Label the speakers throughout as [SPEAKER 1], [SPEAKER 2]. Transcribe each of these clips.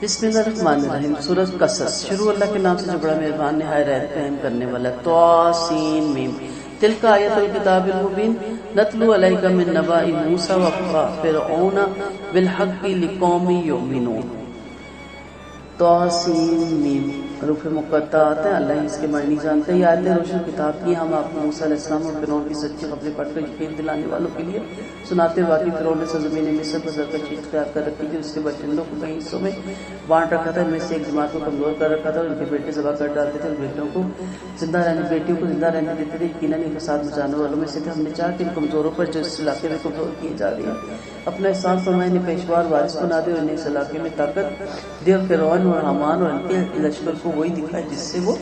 [SPEAKER 1] بسم اللہ الرحمن الرحیم۔ سورۃ قصص۔ شروع اللہ کے نام سے جو بڑا مہربان نہایت رحم کرنے والا۔ طاسین میم۔ تلک آیت الکتاب المبین نتلو علیک من نبأ موسیٰ وفرعون بالحق لقوم یؤمنون۔ طاسین میم حروف مقطعات ہیں، اللہ اس کے معنی جانتے ہیں۔ یہ آیت روشن کتاب کی ہم آپ موسیٰ علیہ السلام اور فرعون کی سچی خبریں پڑھ کر یقین دلانے والوں کے لیے سناتے۔ واقعی فرعون نے سرزمین مصر پر سرکشی اختیار کر رکھی تھی، اس کے باشندوں کو کئی حصوں میں بانٹ رکھا تھا، ان میں سے ایک جماعت کو کمزور کر رکھا تھا اور ان کے بیٹے ذبح کر ڈالتے تھے اور بیٹیوں کو زندہ رہنے دیتے تھے۔ یقیناً یہ فساد مچانے والوں میں سے تھے۔ ہم نے چاہا کہ ان کمزوروں پر جو اس علاقے میں کمزور کیے جا رہے ہیں اپنا احسان فرمائے، انہیں پیشوار وارث بنا دے اور انہیں اس علاقے میں طاقت دے، اور فرعون اور حامان اور ان کے لشکر کو وہی دکھائے جس سے وہ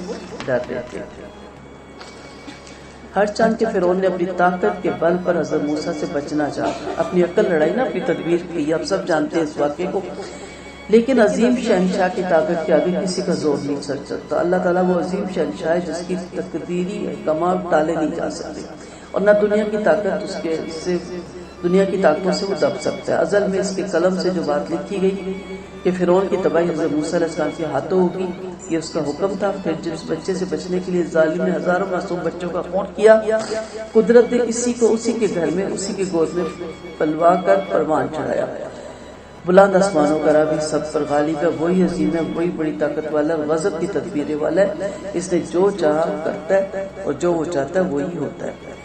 [SPEAKER 1] ڈر رہے تھے۔ ہر چاند کے فرعون نے اپنی طاقت کے بل پر حضرت موسیٰ سے بچنا چاہا، اپنی عقل لڑائی نہ اپنی تدبیر کی۔ آپ سب جانتے ہیں اس واقعے کو، لیکن عظیم شہنشاہ کی طاقت کے آگے کسی کا زور نہیں چل سکتا۔ اللہ تعالیٰ وہ عظیم شہنشاہ ہے جس کی تقدیری احکامات ٹالے نہیں جا سکتے، اور نہ دنیا کی طاقتوں سے وہ دب سکتا ہے۔ ازل میں اس کے قلم سے جو بات لکھی گئی کہ فرعون کی تباہی حضرت موسیٰ علیہ السلام کے ہاتھوں ہوگی، یہ اس کا حکم تھا۔ پھر جس بچے سے بچنے کے لیے ظالم نے ہزاروں معصوم بچوں کا خون کیا، قدرت نے کسی کو اسی کے گھر میں اسی کے گود میں پلوا کر پروان چڑھایا۔ بلند آسمانوں کا رب سب پر غالب ہے، وہی عظیم ہے، وہی بڑی طاقت والا ہے، غضب کی تدبیریں والا ہے۔ اس نے جو چاہا کرتا ہے اور جو وہ چاہتا ہے وہی ہوتا ہے۔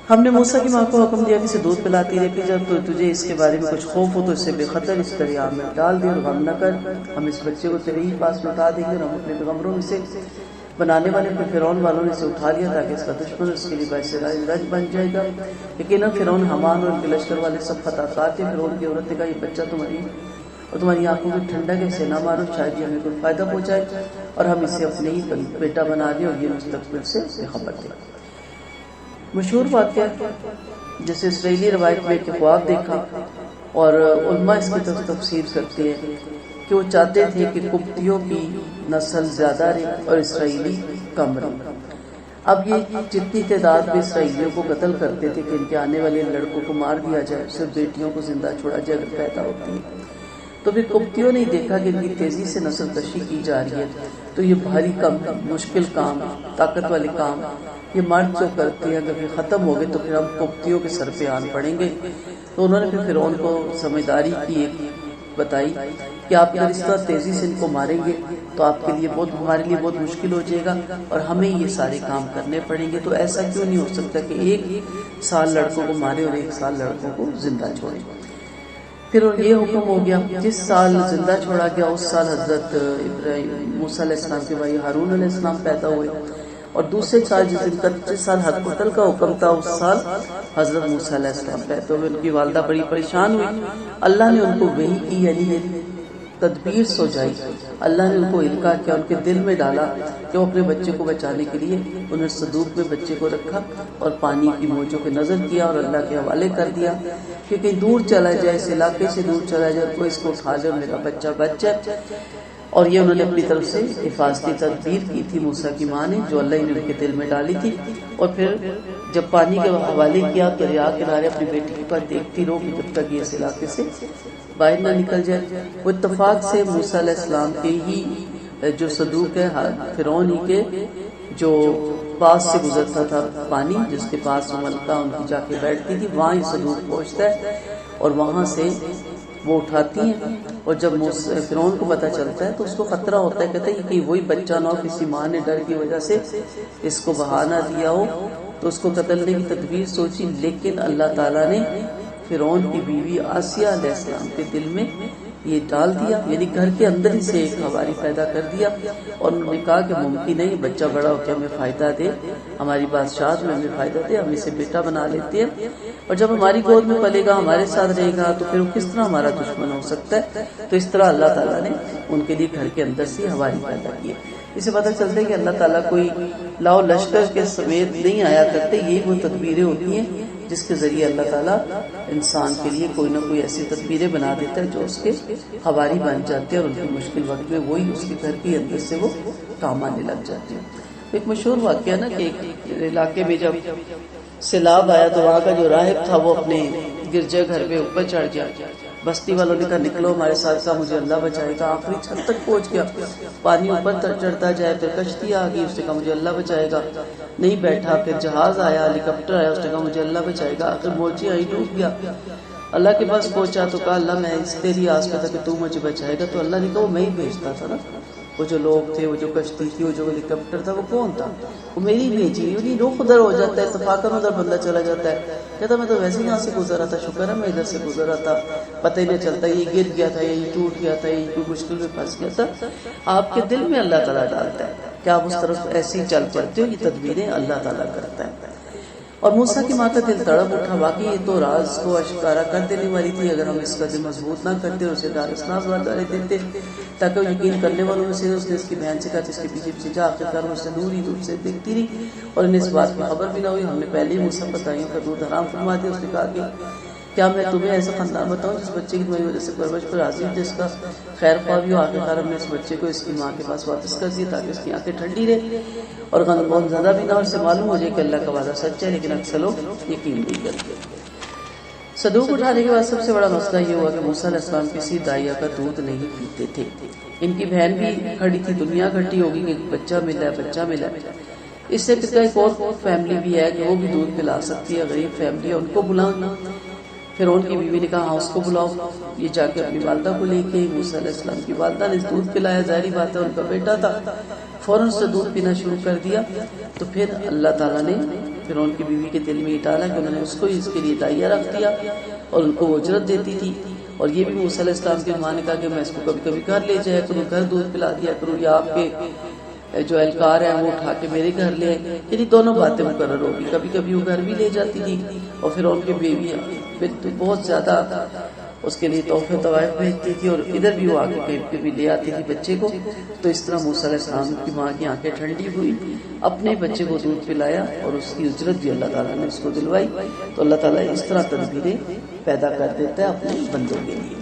[SPEAKER 1] ہم نے موسیٰ کی ماں کو حکم دیا کہ اسے دودھ پلاتی رہتی، جب تو تجھے اس کے بارے میں کچھ خوف ہو تو اسے بے خطر اس دریا میں ڈال دے اور غم نہ کر، ہم اس بچے کو تیرے ہی پاس لوٹا دیں گے۔ اور ہم اپنے پیغمبروں میں سے بنانے والے اپنے فرعون والوں نے اسے اٹھا لیا تاکہ اس کا دشمن اس کے لیے باعث رنج بن جائے گا۔ یقیناً فرعون، حامان اور ان کے لشکر والے سب خطا کار تھے۔ فرعون کی عورت نے کہا، یہ بچہ تمہاری آنکھوں میں ٹھنڈک ہے، اسے نہ مارو، شاید یہ ہمیں کوئی فائدہ پہنچائے اور ہم اسے اپنے ہی بیٹا بنا لیں اور یہ مستقبل سے بے خبر تھے۔ مشہور واقعہ جیسے اسرائیلی روایت میں کہ خواب دیکھا، اور علماء اس کی تفسیر کرتے ہیں کہ وہ چاہتے تھے کہ قبطیوں کی نسل زیادہ رہے اور اسرائیلی کم رہے۔ اب یہ جتنی تعداد میں اسرائیلیوں کو قتل کرتے تھے کہ ان کے آنے والے لڑکوں کو مار دیا جائے، صرف بیٹیوں کو زندہ چھوڑا جائے اگر پیدا ہوتی ہے، تو پھر قبطیوں نے دیکھا کہ ان کی تیزی سے نسل کشی کی جا رہی ہے، تو یہ بھاری کام، مشکل کام، طاقت والے کام یہ مرد جو کرتے ہیں، اگر یہ ختم ہو گئے تو پھر ہم قبطیوں کے سر پہ آن پڑیں گے۔ تو انہوں نے پھر فرعون کو سمجھداری کی ایک بتائی کہ آپ اگر اس طرح تیزی سے ان کو ماریں گے تو آپ کے لیے ہمارے لیے بہت مشکل ہو جائے گا اور ہمیں یہ سارے کام کرنے پڑیں گے۔ تو ایسا کیوں نہیں ہو سکتا کہ ایک سال لڑکوں کو مارے اور ایک سال لڑکوں کو زندہ چھوڑے۔ پھر یہ حکم ہو گیا، جس سال زندہ چھوڑا گیا اس سال حضرت موسیٰ علیہ السلام کے بھائی ہارون علیہ السلام پیدا ہوئے، اور دوسرے سال جس سال حد قتل کا حکم تھا اس سال حضرت موسیٰ علیہ السلام پیدا ہوئے۔ ان کی والدہ بڑی پریشان ہوئی، اللہ نے ان کو وحی کی، یعنی تدبیر سوچائی، اللہ نے ان کو القاء کیا، ان کے دل میں ڈالا کہ وہ اپنے بچے کو بچانے کے لیے انہوں نے صندوق میں بچے کو رکھا اور پانی کی موجوں پہ نظر کیا اور اللہ کے حوالے کر دیا کہ کہیں دور چلا جائے، اس علاقے سے دور چلا جائے، اور کوئی اس کو اٹھا لے اور میرا بچہ بچ جائے۔ اور یہ انہوں نے اپنی طرف سے حفاظتی تدبیر کی تھی موسیٰ کی ماں نے، جو اللہ نے ان کے دل میں ڈالی تھی۔ اور پھر جب پانی کے حوالے کیا تو دریا کنارے اپنی بیٹی کے پاس دیکھتی رہو جب تک یہ اس علاقے سے باہر نہ نکل جائے۔ وہ اتفاق سے موسیٰ علیہ السلام کے ہی جو صندوق ہے فرعون ہی کے جو پاس سے گزرتا تھا پانی، جس کے پاس ملکہ ان کی جا کے بیٹھتی تھی، وہاں یہ صندوق پہنچتا ہے اور وہاں سے وہ اٹھاتی ہیں۔ اور جب فرعون کو پتہ چلتا ہے تو اس کو خطرہ ہوتا ہے، کہتا ہے کہ وہی بچہ نہ ہو، کسی ماں نے ڈر کی وجہ سے اس کو بہا نہ دیا ہو، تو اس کو قتل کی تدبیر سوچی۔ لیکن اللہ تعالیٰ نے فرعون کی بیوی آسیہ علیہ السلام کے دل میں یہ ڈال دیا، یعنی گھر کے اندر ہی سے ایک ہواری پیدا کر دیا، اور انہوں نے کہا کہ ممکن نہیں بچہ بڑا ہو کے ہمیں فائدہ دے، ہماری بادشاہت میں ہمیں فائدہ دے، ہم اسے بیٹا بنا لیتے ہیں، اور جب ہماری گود میں پلے گا، ہمارے ساتھ رہے گا، تو پھر وہ کس طرح ہمارا دشمن ہو سکتا ہے۔ تو اس طرح اللہ تعالیٰ نے ان کے لیے گھر کے اندر سے ہواری پیدا کی۔ اسے پتہ چلتا ہے کہ اللہ تعالیٰ کوئی لاؤ لشکر کے سمیت نہیں آیا کرتے، یہی وہ تدبیریں ہوتی ہیں جس کے ذریعے اللہ تعالیٰ انسان کے لیے کوئی نہ کوئی ایسی تدبیریں بنا دیتا ہے جو اس کے ہواری بن جاتے ہیں، اور ان کے مشکل وقت میں وہی اس کے گھر کے اندر سے وہ کام آنے لگ جاتے ہیں۔ ایک مشہور واقعہ نا کہ ایک علاقے میں جب سیلاب آیا تو وہاں کا جو راہب تھا وہ اپنے گرجا گھر پہ اوپر چڑھ گیا، بستی والوں نے کہا نکلو ہمارے ساتھ، کہا مجھے اللہ بچائے گا، آخری چھت تک پہنچ گیا، پانی اوپر چڑھتا جائے، پھر کشتی آ گئی، اس نے کہا مجھے اللہ بچائے گا، نہیں بیٹھا، پھر جہاز آیا، ہیلی کاپٹر آیا، اس نے کہا مجھے اللہ بچائے گا، آخر موچی آئی، ڈوب گیا، اللہ کے پاس پہنچا تو کہا اللہ میں اس تیری آس پہ تھا کہ تو مجھے بچائے گا، تو اللہ نے کہا وہ میں ہی بھیجتا تھا نا، وہ جو لوگ تھے، وہ جو کشتی تھی، وہ جو ہیلی کاپٹر تھا، وہ کون تھا؟ وہ میری بھیجی، انہیں رخ ادھر ہو جاتا ہے، اتفاقاً ادھر بندہ چلا جاتا ہے، کہتا میں تو ویسے ہی یہاں سے گزر رہا تھا، شکر ہے میں ادھر سے گزر رہا تھا، پتہ ہی نہیں چلتا یہ گر گیا تھا، یہ ٹوٹ گیا تھا، یہ کوئی مشکل میں پھنس گیا تھا، آپ کے دل میں اللہ تعالیٰ ڈالتا ہے کہ آپ اس طرف ایسے ہی چل پڑتے ہو، یہ تدبیریں اللہ تعالیٰ کرتا ہے۔ اور موسیٰ کی ماں کا دل تڑپ اٹھا، واقعی یہ تو راز کو اشکارا کر دینے والی تھی، اگر ہم اس کا دل مضبوط نہ کرتے اور اسے دار اسناس والے دیتے تاکہ وہ یقین کرنے والوں میں سے، اس نے اس کی بہن سے کہا جس کے پیچھے پیچھے جا، آخرکار مجھ سے دور ہی دور سے دیکھتی رہی اور انہیں اس بات کی خبر بھی نہ ہوئی، ہم نے پہلے ہی موسیٰ بتائیوں کا دودھ حرام فرما دیا۔ اس نے کہا کہ کیا میں تمہیں ایسا خاندان بتاؤں جس بچے کی تمہاری وجہ سے پرورش پر راضی ہو، جس کا خیر خواہ بھی ہو؟ آخرکار ہم نے اس بچے کو اس کی ماں کے پاس واپس کر دیا تاکہ اس کی آنکھیں ٹھنڈی رہے اور غم زدہ بھی نہ ہو، اسے معلوم ہو جائے کہ اللہ کا وعدہ سچ ہے، لیکن اکثر لوگ یقین نہیں کرتے۔ صدوق اٹھانے کے بعد سب سے بڑا مسئلہ یہ ہوا کہ موسیٰ علیہ السلام کسی دائیا کا دودھ نہیں پیتے تھے۔ ان کی بہن بھی کھڑی تھی، دنیا کھٹی ہوگی کہ بچہ ملا ہے، بچہ ملا ہے۔ اس سے پھر ایک اور فیملی بھی ہے کہ وہ بھی دودھ پلا سکتی ہے، غریب فیملی ہے، ان کو بلاؤ۔ پھر ان کی بیوی نے کہا ہاں اس کو بلاؤ، یہ جا کے اپنی والدہ کو لے کے موسیٰ علیہ السلام کی والدہ نے دودھ پلایا، ظاہری بات ہے ان کا بیٹا تھا، فوراً سے دودھ پینا شروع کر دیا۔ تو پھر اللہ تعالیٰ نے پھر ان کی بیوی کے دل میں یہ ڈالا کہ انہوں نے اس کو اس کے لیے دائیا رکھ دیا اور ان کو وہ اجرت دیتی تھی، اور یہ بھی موسیٰ علیہ السلام کی ماں نے کہا کہ میں اس کو کبھی کبھی گھر لے جایا کروں، گھر دودھ پلا دیا کروں، یا آپ کے جو اہلکار ہیں وہ اٹھا کے میرے گھر لے آئے، یعنی دونوں باتیں مقرر ہوگی، کبھی کبھی وہ گھر بھی لے جاتی تھی اور پھر ان کی بیوی پھر تو بہت زیادہ اس کے لیے تحفے طوائف بھیجتی تھی اور ادھر بھی وہ آگے کہیں پہ بھی لے آتی تھی بچے کو۔ تو اس طرح موسیٰ علیہ السلام کی ماں کی آنکھیں ٹھنڈی ہوئی، اپنے بچے کو دودھ پلایا اور اس کی اجرت بھی اللہ تعالیٰ نے اس کو دلوائی۔ تو اللہ تعالیٰ اس طرح تدبیریں پیدا کر دیتا ہے اپنے بندوں کے لیے۔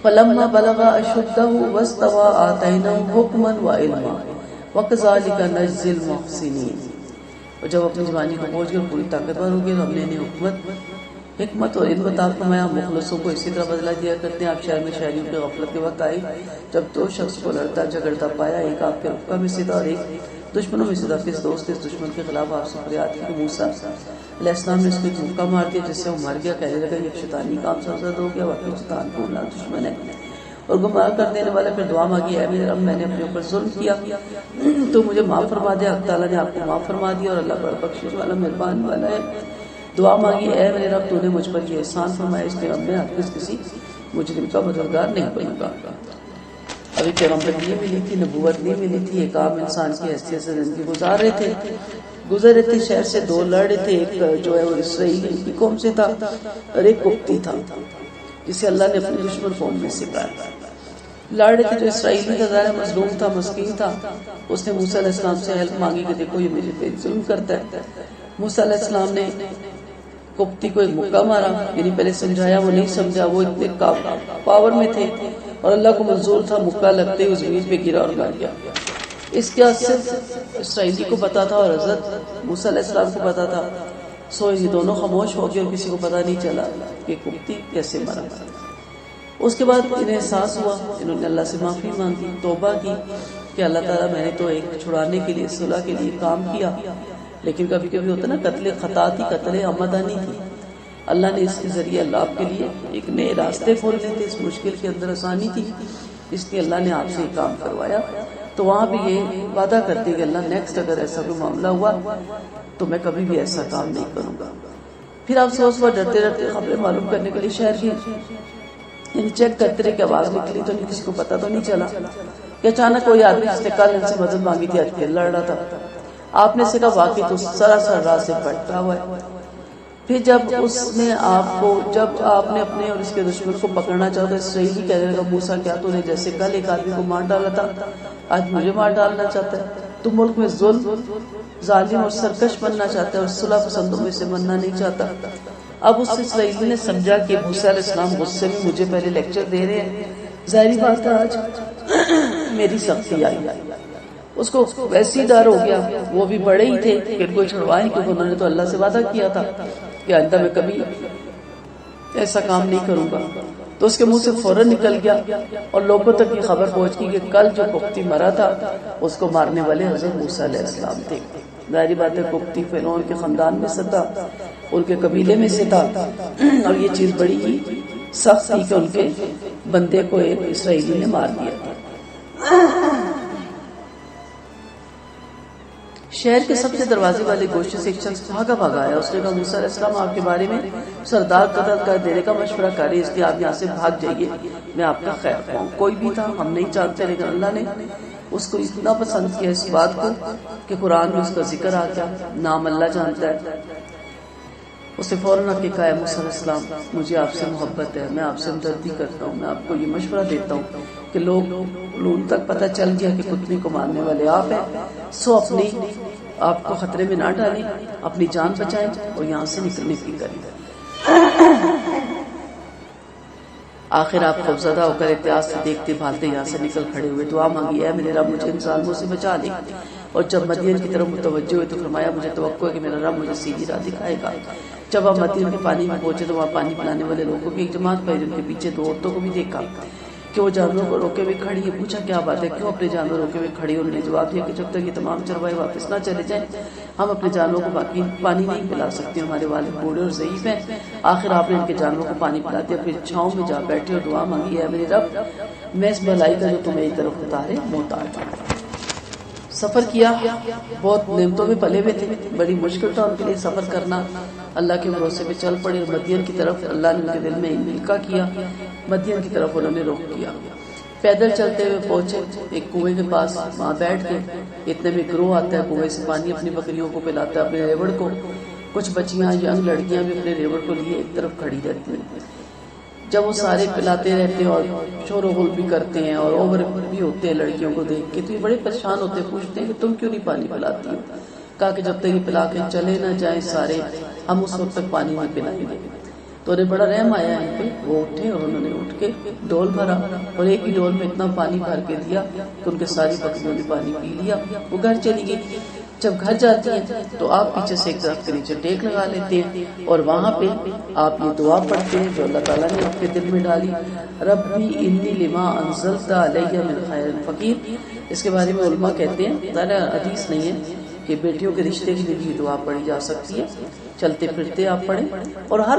[SPEAKER 1] فَلَمَّا بَلَغَ أَشُدَّهُ وَاسْتَوَىٰ آتَيْنَاهُ حُكْمًا وَعِلْمًا وَكَذَٰلِكَ نَجْزِي الْمُحْسِنِينَ۔ اور جب اپنی جوانی کو پہنچ کر پوری طاقتور ہو گئے تو ہم نے انہیں حکمت اور علم عطا فرمایا۔ مخلصوں کو اسی طرح بدلہ دیا کرتے ہیں۔ آپ شہر میں شہریوں کے غفلت کے وقت آئی جب دو شخص کو لڑتا جھگڑتا پایا، ایک آپ کے رفقا میں سے تھا اور ایک دشمنوں میں سے تھا۔ پھر اس دوست نے اس دشمن کے خلاف آپ سے فریاد کی کہ موسیٰ علیہ السلام نے اس کو ایک مکہ مار دیا جس سے وہ مر گیا۔ کہنے لگا یہ شیطانی کام سرزد ہو گیا، واقعی شیطان کو اللہ دشمن ہے اور گمراہ کر دینے والا۔ پھر دعا مانگی اے میرے رب میں نے اپنے اوپر ظلم کیا تو مجھے معاف فرما دیا۔ اللہ تعالیٰ نے آپ کو معاف فرما دیا اور اللہ بڑا بخشش والا مہربان والا ہے۔ دعا مانگی اے میرے رب تو نے مجھ پر یہ احسان فرمایا، اس لیے اب میں ہرگز کسی مجرم کا مددگار نہیں بنوں گا۔ ابھی پیغمبر نہیں ملی تھی، نبوت نہیں ملی تھی، ایک عام انسان کی حیثیت سے زندگی گزار رہے تھے۔ شہر سے دو لڑ رہے تھے، ایک جو ہے وہ اسرائیلی کی قوم سے تھا اور ایک قبطی تھا جسے اللہ نے اپنی دشمن قوم میں سکھایا۔ لڑ رہے تھے، جو اسرائیلی تھا ظاہر مظلوم تھا، مسکین تھا، اس نے موسیٰ علیہ السلام سے ہیلپ مانگی کہ دیکھو یہ مجھے پہ ظلم کرتا ہے۔ موسیٰ علیہ السلام نے قبطی کو ایک مکہ مارا، یعنی پہلے سمجھایا، وہ نہیں سمجھا، وہ اتنے پاور میں تھے اور اللہ کو منظور تھا، مکہ لگتے ہی زمین پہ گرا اور مر گیا۔ اس کا صرف اسرائیلی کو پتا تھا اور حضرت موسیٰ علیہ السلام کو پتا تھا، سو یہ دونوں خاموش ہو گئے اور کسی کو پتا نہیں چلا کہ قبطی کیسے مرا۔ اس کے بعد انہیں احساس ہوا، انہوں نے اللہ سے معافی مانگی، توبہ کی کہ اللہ تعالیٰ میں نے تو ایک چھڑانے کے لیے، صلح کے لیے کام کیا، لیکن کبھی کبھی ہوتا نا قتل خطا تھی، قتل عمدانی تھی۔ اللہ نے اس کے ذریعے اللہ آپ کے لیے ایک نئے راستے کھولنے تھے، اس مشکل کے اندر آسانی تھی، اس لیے اللہ نے آپ سے یہ کام کروایا۔ تو وہاں بھی یہ وعدہ کرتے کہ اللہ نیکسٹ اگر ایسا کوئی معاملہ ہوا تو میں کبھی بھی ایسا کام نہیں کروں گا۔ پھر آپ صبح ڈرتے ڈرتے خبریں معلوم کرنے کے لیے شہر گئے، یعنی چیک کرتے رہے کہ آواز نکلی تو نہیں، کسی کو پتا تو نہیں چلا کہ اچانک کوئی آدمی جس نے کل ان سے مدد مانگی تھی آج پھر لڑ رہا تھا۔ آپ نے سے کہا واقعی تو سراسر راہ سے بھٹکا ہوا ہے۔ پھر جب آپ نے اپنے اور اس کے دشمن کو پکڑنا چاہا تو اسرائیلی کہنے لگا موسیٰ کیا تو نے جیسے کل ایک آدمی کو مار ڈالا تھا آج مجھے مار ڈالنا چاہتا ہے؟ تو ملک میں ظالم اور سرکش بننا چاہتا ہے اور صلح پسندوں میں سے بننا نہیں چاہتا۔ اب اس اسرائیلی نے سمجھا کہ موسیٰ علیہ السلام غصے میں مجھے پہلے لیکچر دے رہے ہیں، ظاہری بات ہے آج میری سختی آئی، اس کو ویسی ڈر ہو گیا، وہ بھی بڑے ہی تھے کہ ان کو چھڑوائیں، کیونکہ انہوں نے تو اللہ سے وعدہ کیا تھا کہ آئندہ میں کبھی ایسا کام نہیں کروں گا۔ تو اس کے منہ سے فوراً نکل گیا اور لوگوں تک یہ خبر پہنچ گئی کہ کل جو قبطی مرا تھا اس کو مارنے والے حضرت موسیٰ علیہ السلام تھے۔ ظاہری بات ہے قبطی فرعون کے خاندان میں سے تھا، ان کے قبیلے میں سے تھا، اور یہ چیز بڑی ہی سخت تھی کہ ان کے بندے کو ایک اسرائیلی نے مار دیا تھا۔ شہر کے سب سے دروازے والے گوشے سے ایک شخص بھاگا آیا۔ اس نے کہا موسیٰ علیہ السلام آپ کے بارے میں سردار قتل کر دینے کا مشورہ کر رہے، اس لیے آپ یہاں سے بھاگ جائیے، میں آپ کا خیر خواہ ہوں۔ کوئی بھی تھا ہم نہیں جانتے، لیکن اللہ نے اس کو اتنا پسند کیا اس بات کو کہ قرآن میں اس کا ذکر آ گیا، نام اللہ جانتا ہے۔ اس نے فوراً آ کے کہا موسیٰ علیہ السلام مجھے آپ سے محبت ہے، میں آپ سے ہمدردی کرتا ہوں، میں آپ کو یہ مشورہ دیتا ہوں کہ لوگوں تک پتہ چل گیا کہ کتنے کو مارنے والے آپ ہیں، سو اپنی آپ کو خطرے میں نہ ڈالیں، اپنی جان بچائیں اور یہاں سے نکلنے کی کریں۔ آخر آپ خوفزدہ ہو کر احتیاط سے دیکھتے بھالتے یہاں سے نکل کھڑے ہوئے، دعا مانگی اے میرے رب مجھے ان ظالموں سے بچا لے، اور جب مدین کی طرف متوجہ ہوئے تو فرمایا مجھے توقع ہے کہ میرا رب مجھے سیدھی راہ دکھائے گا۔ جب آپ مدین کے پانی میں پہنچے تو وہاں پانی پلانے والے لوگوں کی ایک جماعت پائی، جن کے پیچھے دو عورتوں کو بھی دیکھا کہ وہ جانوروں کو روکے ہوئے کھڑی ہے۔ پوچھا کیا بات ہے، کیوں اپنے جانور روکے ہوئے کھڑی؟ انہوں نے جواب دیا کہ جب تک یہ تمام چروائے واپس نہ چلے جائیں ہم اپنے جانوروں کو باقی پانی نہیں پلا سکتے، ہمارے والد بوڑھے اور ضعیف ہیں۔ آخر آپ نے ان کے جانوروں کو پانی پلا دیا، پھر چھاؤں میں جا بیٹھے اور دعا مانگی اے میرے رب میں اس بھلائی کا جو تم میری طرف اتارے محتاج ہوں۔ سفر کیا، بہت نعمتوں میں پلے ہوئے تھے، بڑی مشکل تھا ان کے لیے سفر کرنا، اللہ کے بھروسے پہ چل پڑے اور مدین کی طرف اللہ نے ان کے دل میں ملکہ کیا، مدین کی طرف انہوں نے رخ کیا۔ پیدل چلتے ہوئے پہنچے ایک کنویں کے پاس، وہاں بیٹھ کے اتنے میں گروہ آتا ہے، کنویں سے پانی اپنی بکریوں کو پلاتا ہے، اپنے ریوڑ کو۔ کچھ بچیاں ینگ لڑکیاں بھی اپنے ریوڑ کو لیے ایک طرف کھڑی رہتی ہیں۔ جب وہ سارے پلاتے رہتے ہیں اور شور و غل بھی کرتے ہیں اور اوور بھی ہوتے ہیں لڑکیوں کو دیکھ کے، تو یہ بڑے پریشان ہوتے ہیں، پوچھتے ہیں کہ تم کیوں نہیں پانی پلاتی ہو؟ کہا کہ جب تک یہ پلا کے چلے نہ جائیں سارے ہم اس وقت تک پانی نہیں پلائیں گے۔ تو انہیں بڑا رحم آیا ان پہ، وہ اٹھے اور انہوں نے اٹھ کے ڈول بھرا اور ایک ہی ڈول میں اتنا پانی بھر کے دیا کہ ان کے ساری بکریوں نے پانی پی لیا۔ وہ گھر چلی گئی۔ جب گھر جاتی ہیں تو آپ پیچھے سے ایک درخت کے نیچے ٹیک لگا لیتے ہیں اور وہاں پہ آپ یہ دعا پڑھتے ہیں جو اللہ تعالیٰ نے آپ کے دل میں ڈالی، ربی انی لما انزلت علیہ من خیر فقیر۔ اس کے بارے میں علماء کہتے ہیں، ظاہر حدیث نہیں ہے کہ بیٹیوں کے رشتے کے لیے بھی دعا پڑھی جا سکتی ہے، چلتے پھرتے آپ پڑھیں، اور ہر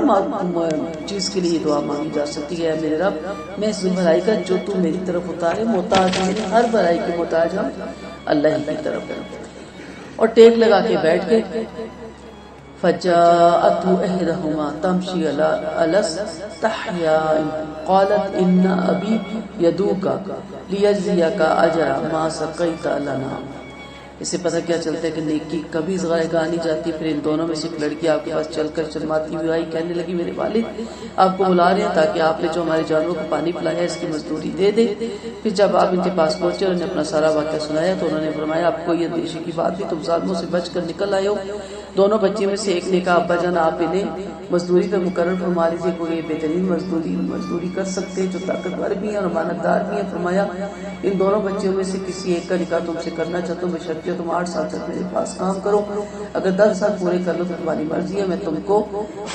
[SPEAKER 1] چیز کے لیے یہ دعا مانگی جا سکتی ہے، میرے رب میں اس بھلائی کا جو تو میری طرف اتارے محتاج ہوں، ہر بھلائی کے محتاج ہم اللہ ہی کی طرف ہیں۔ اور ٹیک لگا کے بیٹھ کے فجاءته احدهما تمشي على استحياء قالت ان ابي يدعوك ليجزيك اجر ما سقيت لنا۔ اس سے پتہ کیا چلتا ہے کہ نیکی کبھی ضائع نہیں جاتی۔ پھر ان دونوں میں سے ایک لڑکی آپ کے پاس چل کر شرماتی ہوئی آئی، کہنے لگی میرے والد آپ کو بلا رہے ہیں تاکہ آپ نے جو ہمارے جانوروں کو پانی پلایا اس کی مزدوری دے دے۔ پھر جب آپ ان کے پاس پہنچے اور انہیں اپنا سارا واقعہ سنایا تو انہوں نے فرمایا آپ کو یہ اندیشے کی بات بھی، تم ظالموں سے بچ کر نکل آئے ہو۔ دونوں بچیوں میں سے ایک نے کہا ابا جان آپ انہیں مزدوری پر مقرر فرما لیجیے، کوئی بہترین مزدوری کر سکتے جو طاقتور بھی ہیں اور امانتدار بھی ہیں۔ فرمایا ان دونوں بچیوں میں سے کسی ایک کا نکاح تم سے کرنا چاہتا ہوں، بشرطیہ تم 8 سال تک میرے پاس کام کرو، اگر 10 سال پورے کر لو تو تمہاری مرضی ہے، میں تم کو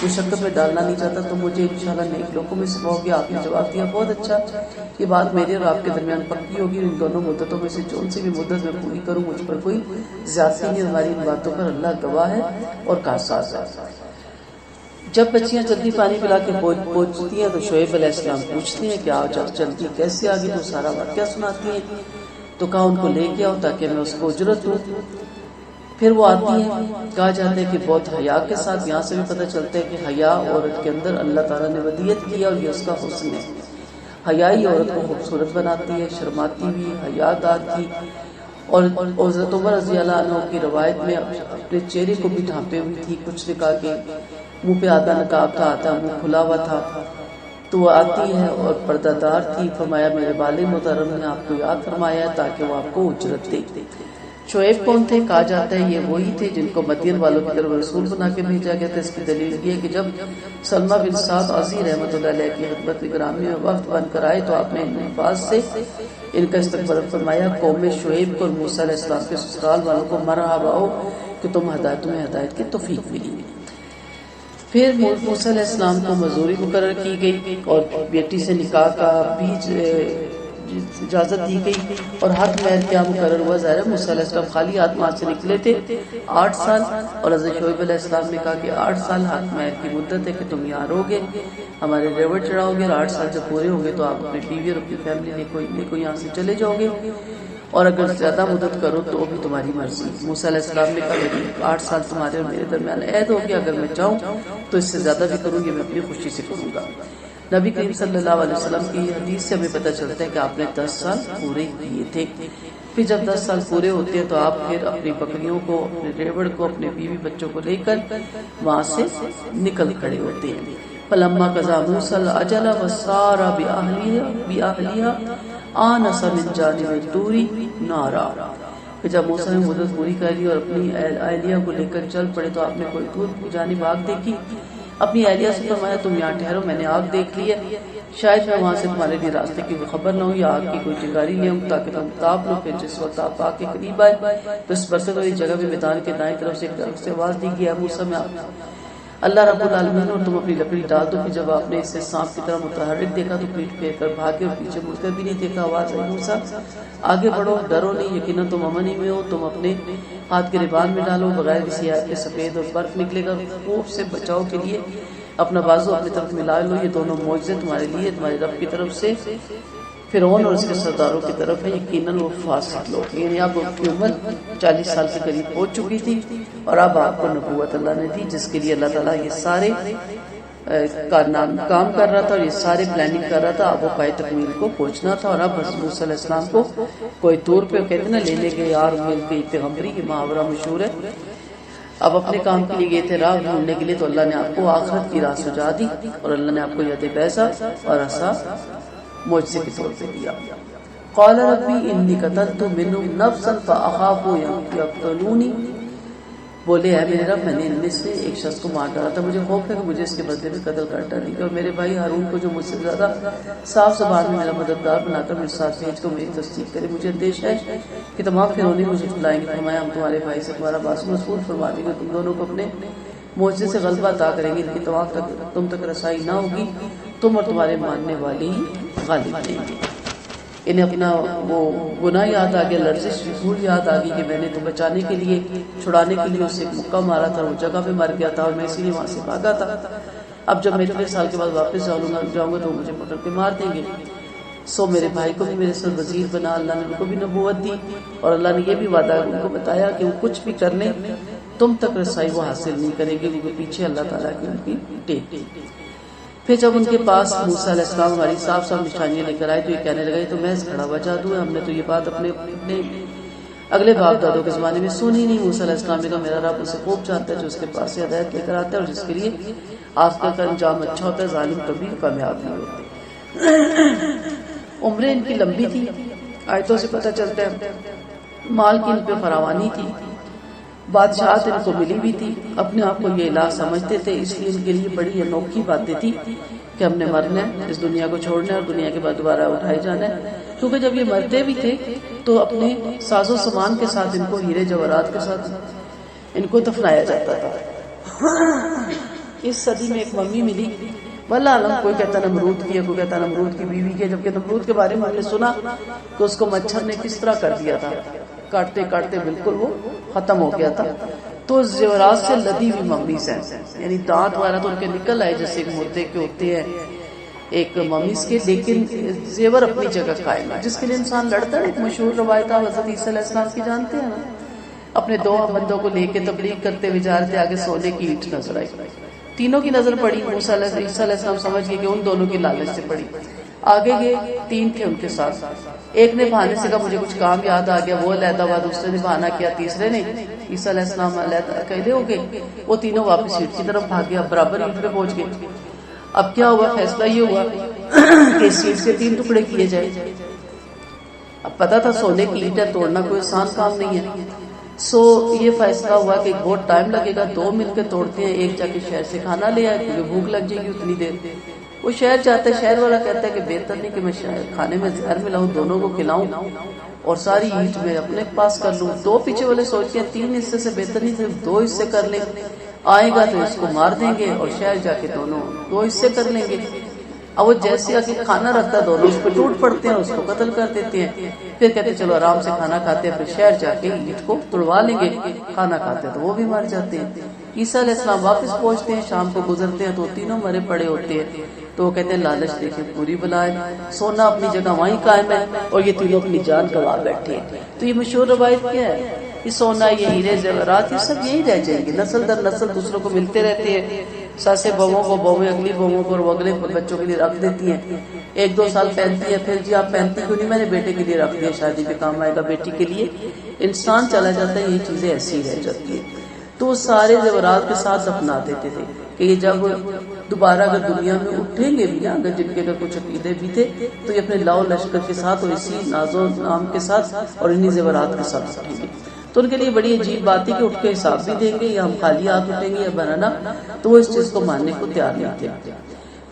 [SPEAKER 1] مشقت میں ڈالنا نہیں چاہتا، تم مجھے انشاءاللہ نیک لوگوں میں سکھاؤ گے۔ آپ نے جواب دیا بہت اچھا، یہ بات میرے اور آپ کے درمیان پکی ہوگی، ان دونوں مدتوں میں سے جون سی بھی مدت میں پوری کروں، مجھ پر کوئی زیادتی نہیں، ہماری ان باتوں پر اللہ گواہ ہے اور کارساز ہے۔ جب بچیاں جلدی پانی پلا کے پہنچتی ہیں تو شعیب علیہ السلام پوچھتے ہیں کہ آج جلدی کیسے آگے، تو سارا واقعہ سناتی ہیں۔ تو کہا ان کو لے کے آؤ تاکہ میں اس کو اجرت دوں۔ پھر وہ آتی ہیں، کہا جاتا ہے کہ بہت حیا کے ساتھ، یہاں سے بھی پتہ چلتا ہے کہ حیا عورت کے اندر اللہ تعالیٰ نے ودیت کی اور یہ اس کا حسن ہے۔ حیائی عورت کو خوبصورت بناتی ہے، شرماتی بھی، حیا دار تھی، اور حضرت عمر رضی اللہ عنہ کی روایت میں اپنے چہرے کو بھی ڈھانپے ہوئی تھی۔ کچھ نے کہا کہ منہ پہ آدھا نقاب تھا، آدھا منہ کھلا ہوا تھا۔ تو وہ آتی ہے اور پردہ دار تھی۔ فرمایا میرے والد محترم نے آپ کو یاد فرمایا ہے تاکہ وہ آپ کو اجرت دے۔ شعیب کون تھے؟ کہا جاتا ہے یہ وہی تھے جن کو مدین والوں کی طرف رسول بنا کے بھیجا گیا تھا۔ اس کی دلیل یہ ہے کہ جب سلمہ بن سعد عزی رحمۃ اللہ علیہ کی خدمت گرامی میں وفد بن کر آئے تو آپ نے ان الفاظ سے ان کا استقبال فرمایا، قوم شعیب کو اور موسیٰ علیہ السلام کے سسرال والوں کو مرحبا ہو کہ تمہیں ہدایت کی توفیق ملی۔ پھر موسیٰ علیہ السلام کو مزدوری مقرر کی گئی اور بیٹی سے نکاح کا بھی اجازت دی گئی اور حق مہر کیا مقرر ہوا. ظاہر ہے موسیٰ علیہ السلام خالی ہاتھ وہاں سے نکلے تھے 8 سال، اور حضرت شعیب علیہ السلام نے کہا کہ 8 سال حق مہر کی مدت ہے کہ تم یہاں رہو گے، ہمارے ریوڑ چڑھاؤ گے، اور 8 سال جب پورے ہو گئے تو آپ اپنی بیوی اور اپنی فیملی لے کو یہاں سے چلے جاؤ گے، اور اگر زیادہ مدت کرو تو بھی تمہاری مرضی. موسیٰ علیہ السلام نے کہا 8 سال تمہارے اور میرے درمیان عہد ہو گیا، اگر میں چاہوں تو اس سے زیادہ بھی کروں گی، میں اپنی خوشی سے کروں گا. نبی کریم صلی اللہ علیہ وسلم کی حدیث سے ہمیں پتہ چلتا ہے کہ آپ نے 10 سال پورے کیے تھے. پھر جب 10 سال پورے ہوتے ہیں تو آپ پھر اپنی بکریوں کو، اپنے ریوڑ کو، اپنے بیوی بچوں کو لے کر وہاں سے نکل کھڑے ہوتے ہیں. فلما قضا موسیٰ الاجل وسار بأہلها آنس من جانب الطور نارا. پھر جب موسیٰ نے مدت پوری کر لی اور اپنی اہلیہ کو لے کر چل پڑے تو آپ نے کوئی طور کی جانب آگ دیکھی. اپنی اہلیہ سے فرمایا تم یہاں ٹھہرو، میں نے آگ دیکھ لی ہے، شاید میں وہاں سے تمہارے لیے راستے کی خبر نہ ہو یا آگ کی کوئی چنگاری لے آؤں تاکہ تم تاپ لو. پھر جس وقت آپ آگ کے قریب آئے تو اس برکت والی جگہ میں میدان کے دائیں طرف سے ایک طرف سے آواز دی گئی، موسیٰ میں اللہ رب العالمین اور تم اپنی لکڑی ڈال دو. کہ جب آپ نے اسے سانپ کی طرح متحرک دیکھا تو پیٹ پھیر کر بھاگے اور پیچھے مڑ کر بھی نہیں دیکھا. آواز آئی موسیٰ آگے بڑھو، ڈرو نہیں، یقیناً تم امن ہی میں ہو. تم اپنے ہاتھ کے ربان میں ڈالو، بغیر کسی آیت کے سفید اور برف نکلے گا. خوف سے بچاؤ کے لیے اپنا بازو اپنی طرف ملا لو، یہ دونوں معجزے تمہارے لیے تمہارے رب کی طرف سے فرعون اور اس کے سرداروں کی طرف ہے، یقیناً وہ فاسق لوگ. یعنی اب آپ کی عمر 40 سال کے قریب پہنچ چکی تھی اور اب آپ کو نبوت اللہ نے دی، جس کے لیے اللہ تعالیٰ یہ سارے کام کر رہا تھا اور یہ سارے پلاننگ کر رہا تھا. اب وہ پائے تکمیل کو پہنچنا تھا. اور اب حضرت موسیٰ علیہ السلام کو کوئی طور پہ کہتے نا لینے گئے یار مل گئی پیغمبری، یہ محاورہ مشہور ہے. اب اپنے کام کے لیے گئے تھے راہ ڈھونڈنے کے لیے، تو اللہ نے آپ کو آخرت کی راہ سجا دی اور اللہ نے آپ کو ید بیضا اور عصا معجزے کے طور پہ دیا. قال ربی انی قتلت منهم نفسا فاخاف یقتلونی. بولے اے میرے رب، میں نے ان میں سے ایک شخص کو مار ڈالا تھا، مجھے خوف ہے کہ مجھے اس کے بدلے میں قتل کر ڈالے گا، اور میرے بھائی ہارون کو جو مجھ سے زیادہ صاف زبان میں میرا مددگار بنا کر میرے ساتھ بھیج کر میری تصدیق کرے. مجھے اندیشہ ہے کہ تمام فرعونی مجھے بلائیں گے. فرمایا ہم تمہارے بھائی سے تمہارا باس مسئول فرما دیں گے، تم دونوں کو اپنے معجزے سے غلبہ عطا کریں گے، ان کی تم تک رسائی نہ ہوگی، تم اور تمہارے ماننے والے ہی غالب آئیں گے. انہیں اپنا وہ گناہ یاد آ گیا، لرزش بھول یاد آ گئی کہ میں نے تو بچانے کے لیے، چھڑانے کے لیے اسے ایک مکہ مارا تھا، وہ جگہ پہ مر گیا تھا اور میں اسی لیے وہاں سے بھاگا تھا. اب جب میں 3 سال کے بعد واپس جاؤں گا تو مجھے پکڑ کے مار دیں گے. سو میرے بھائی کو بھی میرے ساتھ وزیر بنا. اللہ نے ان کو بھی نبوت دی اور اللہ نے یہ بھی وعدہ ان کو بتایا کہ وہ کچھ بھی کر لیں تم تک رسائی وہ حاصل نہیں کرے گی، کیونکہ پیچھے اللہ تعالیٰ کی ان کی ٹیک. پھر جب ان کے پاس موسیٰ علیہ السلام ہماری صاف صاف نشانیاں لے کر آئے تو یہ کہنے لگے تو محض کھڑا ہوا جادو ہے، ہم نے تو یہ بات اپنے اگلے باپ دادوں کے زمانے میں سنی نہیں. موسیٰ علیہ السلام نے کہا میرا رب اسے خوب جانتا ہے جو اس کے پاس سے ہدایت لے کر آتا ہے اور جس کے لیے آخرت کا انجام اچھا ہوتا ہے، ظالم کبھی کامیاب نہیں ہوتے. عمریں ان کی لمبی تھی، آیتوں سے پتہ چلتا ہے. مال کی ان پہ فراوانی تھی، بادشاہت ان کو ملی بھی تھی، اپنے آپ کو یہ الہ سمجھتے تھے، اس لیے ان کے لیے بڑی انوکھی باتیں تھی کہ ہم نے مرنا ہے، اس دنیا کو چھوڑنا ہے اور دنیا کے بعد دوبارہ اٹھائے جانا ہے. کیونکہ جب یہ مرتے بھی تھے تو اپنے ساز و سامان کے ساتھ ان کو ہیرے جواہرات کے ساتھ ان کو دفنایا جاتا تھا. اس صدی میں ایک ممی ملی، واللہ علم، کوئی کہتا نمرود کی ہے، کوئی کہتا نمرود کی بیوی کی، جبکہ نمرود کے بارے میں ہم نے سنا کہ اس کو مچھر نے کس طرح کر دیا تھا، کاٹتے کاٹتے بالکل وہ ختم ہو گیا تھا. تو زیورات سے لدی ہوئی ممیز ہیں، یعنی دانت وغیرہ تو ان کے نکل آئے جیسے ایک مردے کے ہوتے ہیں ایک ممیز کے، لیکن زیور اپنی جگہ قائم ہے، جس کے لیے انسان لڑتا ہے. ایک مشہور روایت حضرت عیسیٰ علیہ السلام کی جانتے ہیں نا، اپنے 2 بندوں کو لے کے تبلیغ کرتے ہوئے جا رہے تھے، آگے سونے کی اینٹ نظر آئی، تینوں کی نظر پڑی. عیسیٰ علیہ السلام سمجھ گئے کہ ان دونوں کی لالچ سے پڑی. آگے گئے، 3 تھے ان کے ساتھ، ایک نے بہانے سے کہا مجھے کچھ کام یاد آ گیا، وہ علیحدہ ہوا، دوسرے نے بہانہ کیا، تیسرے نے عیسیٰ علیہ السلام علیحدہ اکیلے ہو گئے. وہ تینوں واپس اینٹ کی طرف بھاگے، اب برابر اینٹ پہ پہنچ گئے. اب کیا ہوا؟ فیصلہ یہ ہوا کہ اس اینٹ سے 3 ٹکڑے کیے جائے. اب پتا تھا سونے کی اینٹ ہے، توڑنا کوئی آسان کام نہیں ہے. سو یہ فیصلہ ہوا کہ بہت ٹائم لگے گا، 2 مل کے توڑتے ہیں، ایک جا کے شہر سے کھانا لے آئے کیونکہ بھوک لگ جائے گی اتنی دیر. وہ شہر جاتا ہے، شہر والا کہتا ہے کہ بہتر نہیں کہ میں کھانے میں زہر ملاؤں، دونوں کو کھلاؤں اور ساری اینٹ میں اپنے پاس کر لوں. 2 پیچھے والے سوچتے ہیں 3 حصے سے بہتر نہیں صرف 2 حصے کر لیں. آئے گا تو اس کو مار دیں گے اور شہر جا کے دونوں دو حصے کر لیں گے۔ اب وہ جیسے آگے کھانا رکھتا دونوں اس پہ ٹوٹ پڑتے ہیں، اس کو قتل کر دیتے ہیں۔ پھر کہتے ہیں چلو آرام سے کھانا کھاتے ہیں، پھر شہر جا کے اینٹ کو توڑوا لیں گے، کھانا کھاتے ہیں تو وہ بھی مر جاتے ہیں۔ عیسیٰ علیہ السلام واپس پہنچتے ہیں، شام کو گزرتے ہیں تو تینوں مرے پڑے ہوتے ہیں۔ تو وہ کہتے ہیں لالچ دیکھیں پوری بلا ہے، سونا اپنی جگہ وہیں قائم ہے اور یہ تینوں اپنی جان گنوا بیٹھے ہیں۔ تو یہ مشہور روایت کیا ہے؟ یہ سونا، یہ ہیرے زیورات، یہ سب یہی رہ جائیں گے، نسل در نسل دوسروں کو ملتے رہتے ہیں۔ ساسے بہووں کو، بہویں اگلی بہووں کو، اور وہ اگلے بچوں کے لیے رکھ دیتی ہیں۔ ایک دو سال پہنتی ہے، پھر جی آپ پہنتی کیوں نہیں؟ میں نے بیٹے کے لیے رکھ دیا، شادی پہ کام آئے گا بیٹی کے لیے۔ انسان چلا جاتا ہے، یہ چیزیں ایسی ہی رہ جاتی ہیں۔ تو وہ سارے زیورات کے ساتھ اپنا دیتے تھے کہ یہ جب دوبارہ اگر دنیا میں اٹھیں گے بھی نا، اگر جن کے اگر کچھ عقیدے بھی تھے تو یہ اپنے لاؤ لشکر کے ساتھ اور اسی ناز و نام کے ساتھ اور انہی زیورات کے ساتھ اٹھیں گے۔ تو ان کے لیے بڑی عجیب بات ہے کہ اٹھ کے حساب بھی دیں گے یا ہم خالی ہاتھ اٹھیں گے یا بنانا، تو وہ اس چیز کو ماننے کو تیار نہیں تھے۔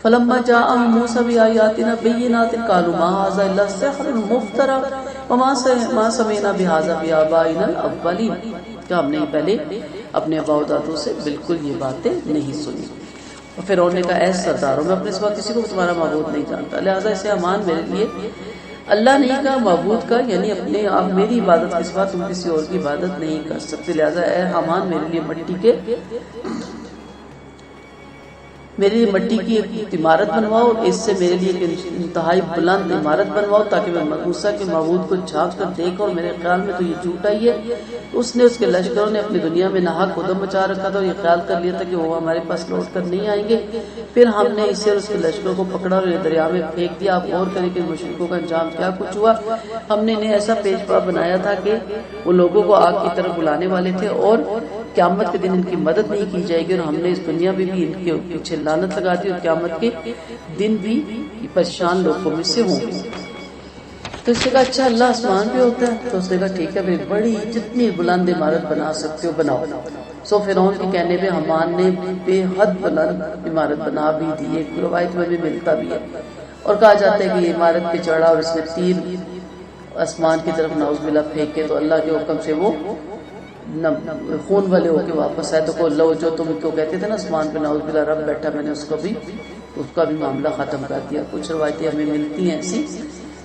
[SPEAKER 1] فلما جاءهم موسى بآياتنا بينات قالوا ما هذا الا سحر مفترى وما سمعنا بهذا في آبائنا الاولين، کہ ہم نے پہلے اپنے اباء و دادوں سے بالکل یہ باتیں نہیں سنی۔ اور فرعون نے کہا اے سرداروں، میں اپنے سوا کسی کو تمہارا معبود نہیں جانتا، لہذا اسے امان میرے لیے اللہ نہیں کہا معبود کا، یعنی اپنے آپ میری عبادت کے سوا تم کسی اور کی عبادت نہیں کر سکتے، لہذا اے حامان میرے لیے مٹی کی ایک عمارت بنواؤ اور اس سے میرے لیے ایک انتہائی بلند عمارت بنواؤ تاکہ میں موسیٰ کے معبود کو جھانک کر دیکھوں، اور میرے خیال میں تو یہ جھوٹا ہی ہے۔ اس نے، اس کے لشکروں نے اپنی دنیا میں ناحق قدم مچا رکھا تھا اور یہ خیال کر لیا تھا کہ وہ ہمارے پاس لوٹ کر نہیں آئیں گے۔ پھر ہم نے اسے اور اس کے لشکروں کو پکڑا اور دریا میں پھینک دیا۔ آپ غور کریں کہ مشرکوں کا انجام کیا کچھ ہوا۔ ہم نے انہیں ایسا پیشوا بنایا تھا کہ وہ لوگوں کو آگ کی طرف بلانے والے تھے اور قیامت کے دن ان کی مدد نہیں کی جائے گی، اور ہم نے اس دنیا میں بھی ان کے پیچھے لعنت لگا دی اور قیامت کے دن بھی پریشان لوگوں میں سے ہوں گے۔ تو اس نے کہا اچھا اللہ آسمان پہ ہوتا ہے؟ تو اس نے کہا ٹھیک ہے، بڑی جتنی بلند عمارت بنا سکتے ہو بناؤ۔ سو فرعون کے کہنے پہ حمان نے بے حد بلند عمارت بنا بھی دی، ایک روایت میں بھی ملتا بھی ہے، اور کہا جاتا ہے کہ یہ عمارت پہ چڑھا اور اس نے تیر آسمان کی طرف نعوذ باللہ پھینکے تو اللہ کے حکم سے وہ خون والے ہو کے واپس آئے۔ تو کو لو جو تم کو کہتے تھے نا آسمان پہ نعوذ باللہ رب بیٹھا، میں نے اس کا بھی معاملہ ختم کر دیا۔ کچھ روایتیں ہمیں ملتی ہیں ایسی،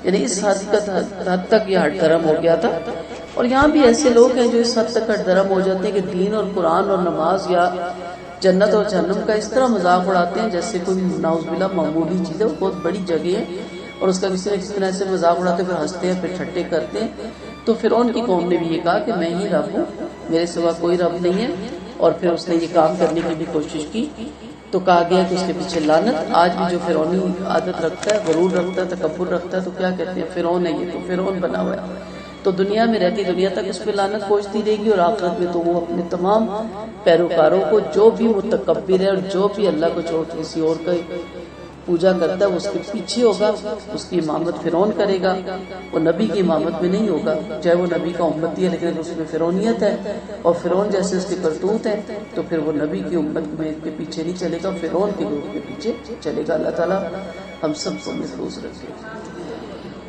[SPEAKER 1] یعنی اس حد تک یہ ہٹ درم ہو گیا تھا۔ اور یہاں بھی ایسے لوگ ہیں جو اس حد تک ہٹ درم ہو جاتے ہیں کہ دین اور قرآن اور نماز یا جنت اور جہنم کا اس طرح مذاق اڑاتے ہیں جیسے کوئی نعوذ باللہ معمولی چیز ہے، وہ بہت بڑی جگہ ہے، اور اس کا کسی نہ کسی طرح سے مذاق اڑاتے پھر ہنستے ہیں، پھر ٹھٹے کرتے ہیں۔ تو فرعون کی قوم نے بھی یہ کہا کہ میں ہی رب ہوں، میرے سوا کوئی رب نہیں ہے، اور پھر اس نے یہ کام کرنے کی بھی کوشش کی۔ تو کہا گیا کہ اس کے پیچھے لعنت۔ آج بھی جو فرعونی عادت رکھتا ہے، غرور رکھتا ہے، تکبر رکھتا ہے، تو کیا کہتے ہیں فرعون ہے، یہ تو فرعون بنا ہوا ہے، تو دنیا میں رہتی دنیا تک اس پہ لعنت پہنچتی رہے گی، اور آخرت میں تو وہ اپنے تمام پیروکاروں کو، جو بھی متکبر ہے اور جو بھی اللہ کو چھوڑ کسی اور کا پوجا کرتا ہے، وہ اس کے پیچھے ہوگا، اس کی امامت فرعون کرے گا، وہ نبی کی امامت میں نہیں ہوگا، چاہے وہ نبی کا امتی ہے لیکن اس میں فرعونیت ہے، اور فرعون جیسے اس کے کرتوت ہیں تو پھر وہ نبی کی امت میں کے پیچھے نہیں چلے گا، فرعون کے گروہ کے پیچھے چلے گا۔ اللہ تعالیٰ ہم سب کو محفوظ رکھے۔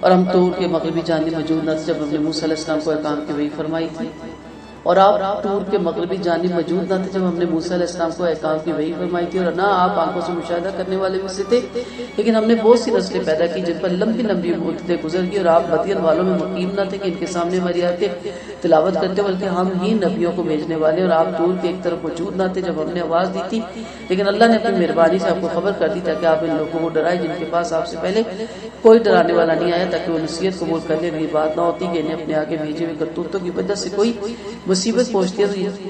[SPEAKER 1] اور ہم طور کے مغربی جانب موجود نہ تھے جب ہم نے موسیٰ علیہ السلام کو احکام کی وحی فرمائی تھی، اور آپ طور کے مغربی جانب موجود نہ تھے جب ہم نے موسیٰ علیہ السلام کو احکام کی وحی فرمائی تھی، اور نہ آپ آنکھوں سے مشاہدہ کرنے والے میں سے تھے، لیکن ہم نے بہت سی نسلیں پیدا کی جن پر لمبی لمبی مدتیں گزر گئی، اور آپ مدین والوں میں مقیم نہ تھے کہ ان کے سامنے ہماری آیتیں تلاوت کرتے، بلکہ ہم ہی نبیوں کو بھیجنے والے، اور آپ طور کے ایک طرف موجود نہ تھے جب ہم نے آواز دی تھی، لیکن اللہ نے اپنی مہربانی سے آپ کو خبر کر دی تاکہ آپ ان لوگوں کو ڈرائے جن کے پاس آپ سے پہلے کوئی ڈرانے والا نہیں آیا، تاکہ وہ نصیحت قبول کر لیں۔ یہ بات نہ ہوتی کہ انہیں اپنے آگے بھیجے ہوئے کرتوتوں کی وجہ سے کوئی مصیبت پہنچتی ہے تو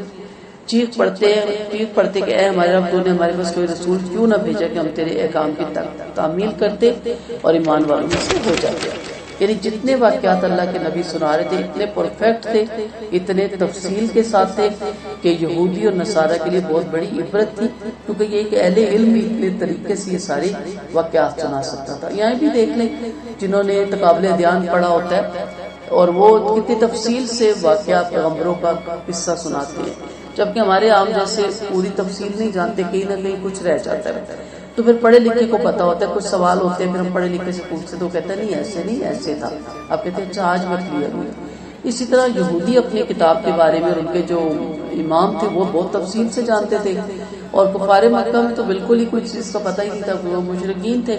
[SPEAKER 1] چیخ پڑتے کہ اے ہمارے رب، تو نے ہمارے پاس کوئی رسول کیوں نہ بھیجا کہ ہم تیرے احکام کی تعمیل کرتے اور ایمان والوں میں سے ہو جاتے۔ یعنی جتنے واقعات اللہ کے نبی سنا رہے تھے اتنے پرفیکٹ تھے، اتنے تفصیل کے ساتھ تھے کہ یہودی اور نصارہ کے لیے بہت بڑی عبرت تھی، کیونکہ یہ ایک اہل علم اتنے طریقے سے یہ سارے واقعات سنا سکتا تھا۔ یہاں بھی دیکھ لیں جنہوں نے تقابل ادیان پڑھا ہوتا ہے اور وہ کتنی تفصیل سے واقعات پیغمبروں کا قصہ سناتے ہیں، جبکہ ہمارے عام جیسے پوری تفصیل نہیں جانتے، کہیں نہ کہیں کچھ رہ جاتا ہے۔ تو پھر پڑھے لکھے کو پتا ہوتا ہے، کچھ سوال ہوتے ہیں، پھر ہم پڑھے لکھے سے پوچھتے تو کہتے ہیں نہیں ایسے نہیں، ایسے تھا، آپ کہتے ہیں اچھا آج میں کلیئر ہوئی۔ اسی طرح یہودی اپنی کتاب کے بارے میں اور ان کے جو امام تھے وہ بہت تفصیل سے جانتے تھے، اور کفار مکہ میں تو بالکل ہی کچھ چیز کا پتہ ہی نہیں تھا، وہ مشرکین تھے۔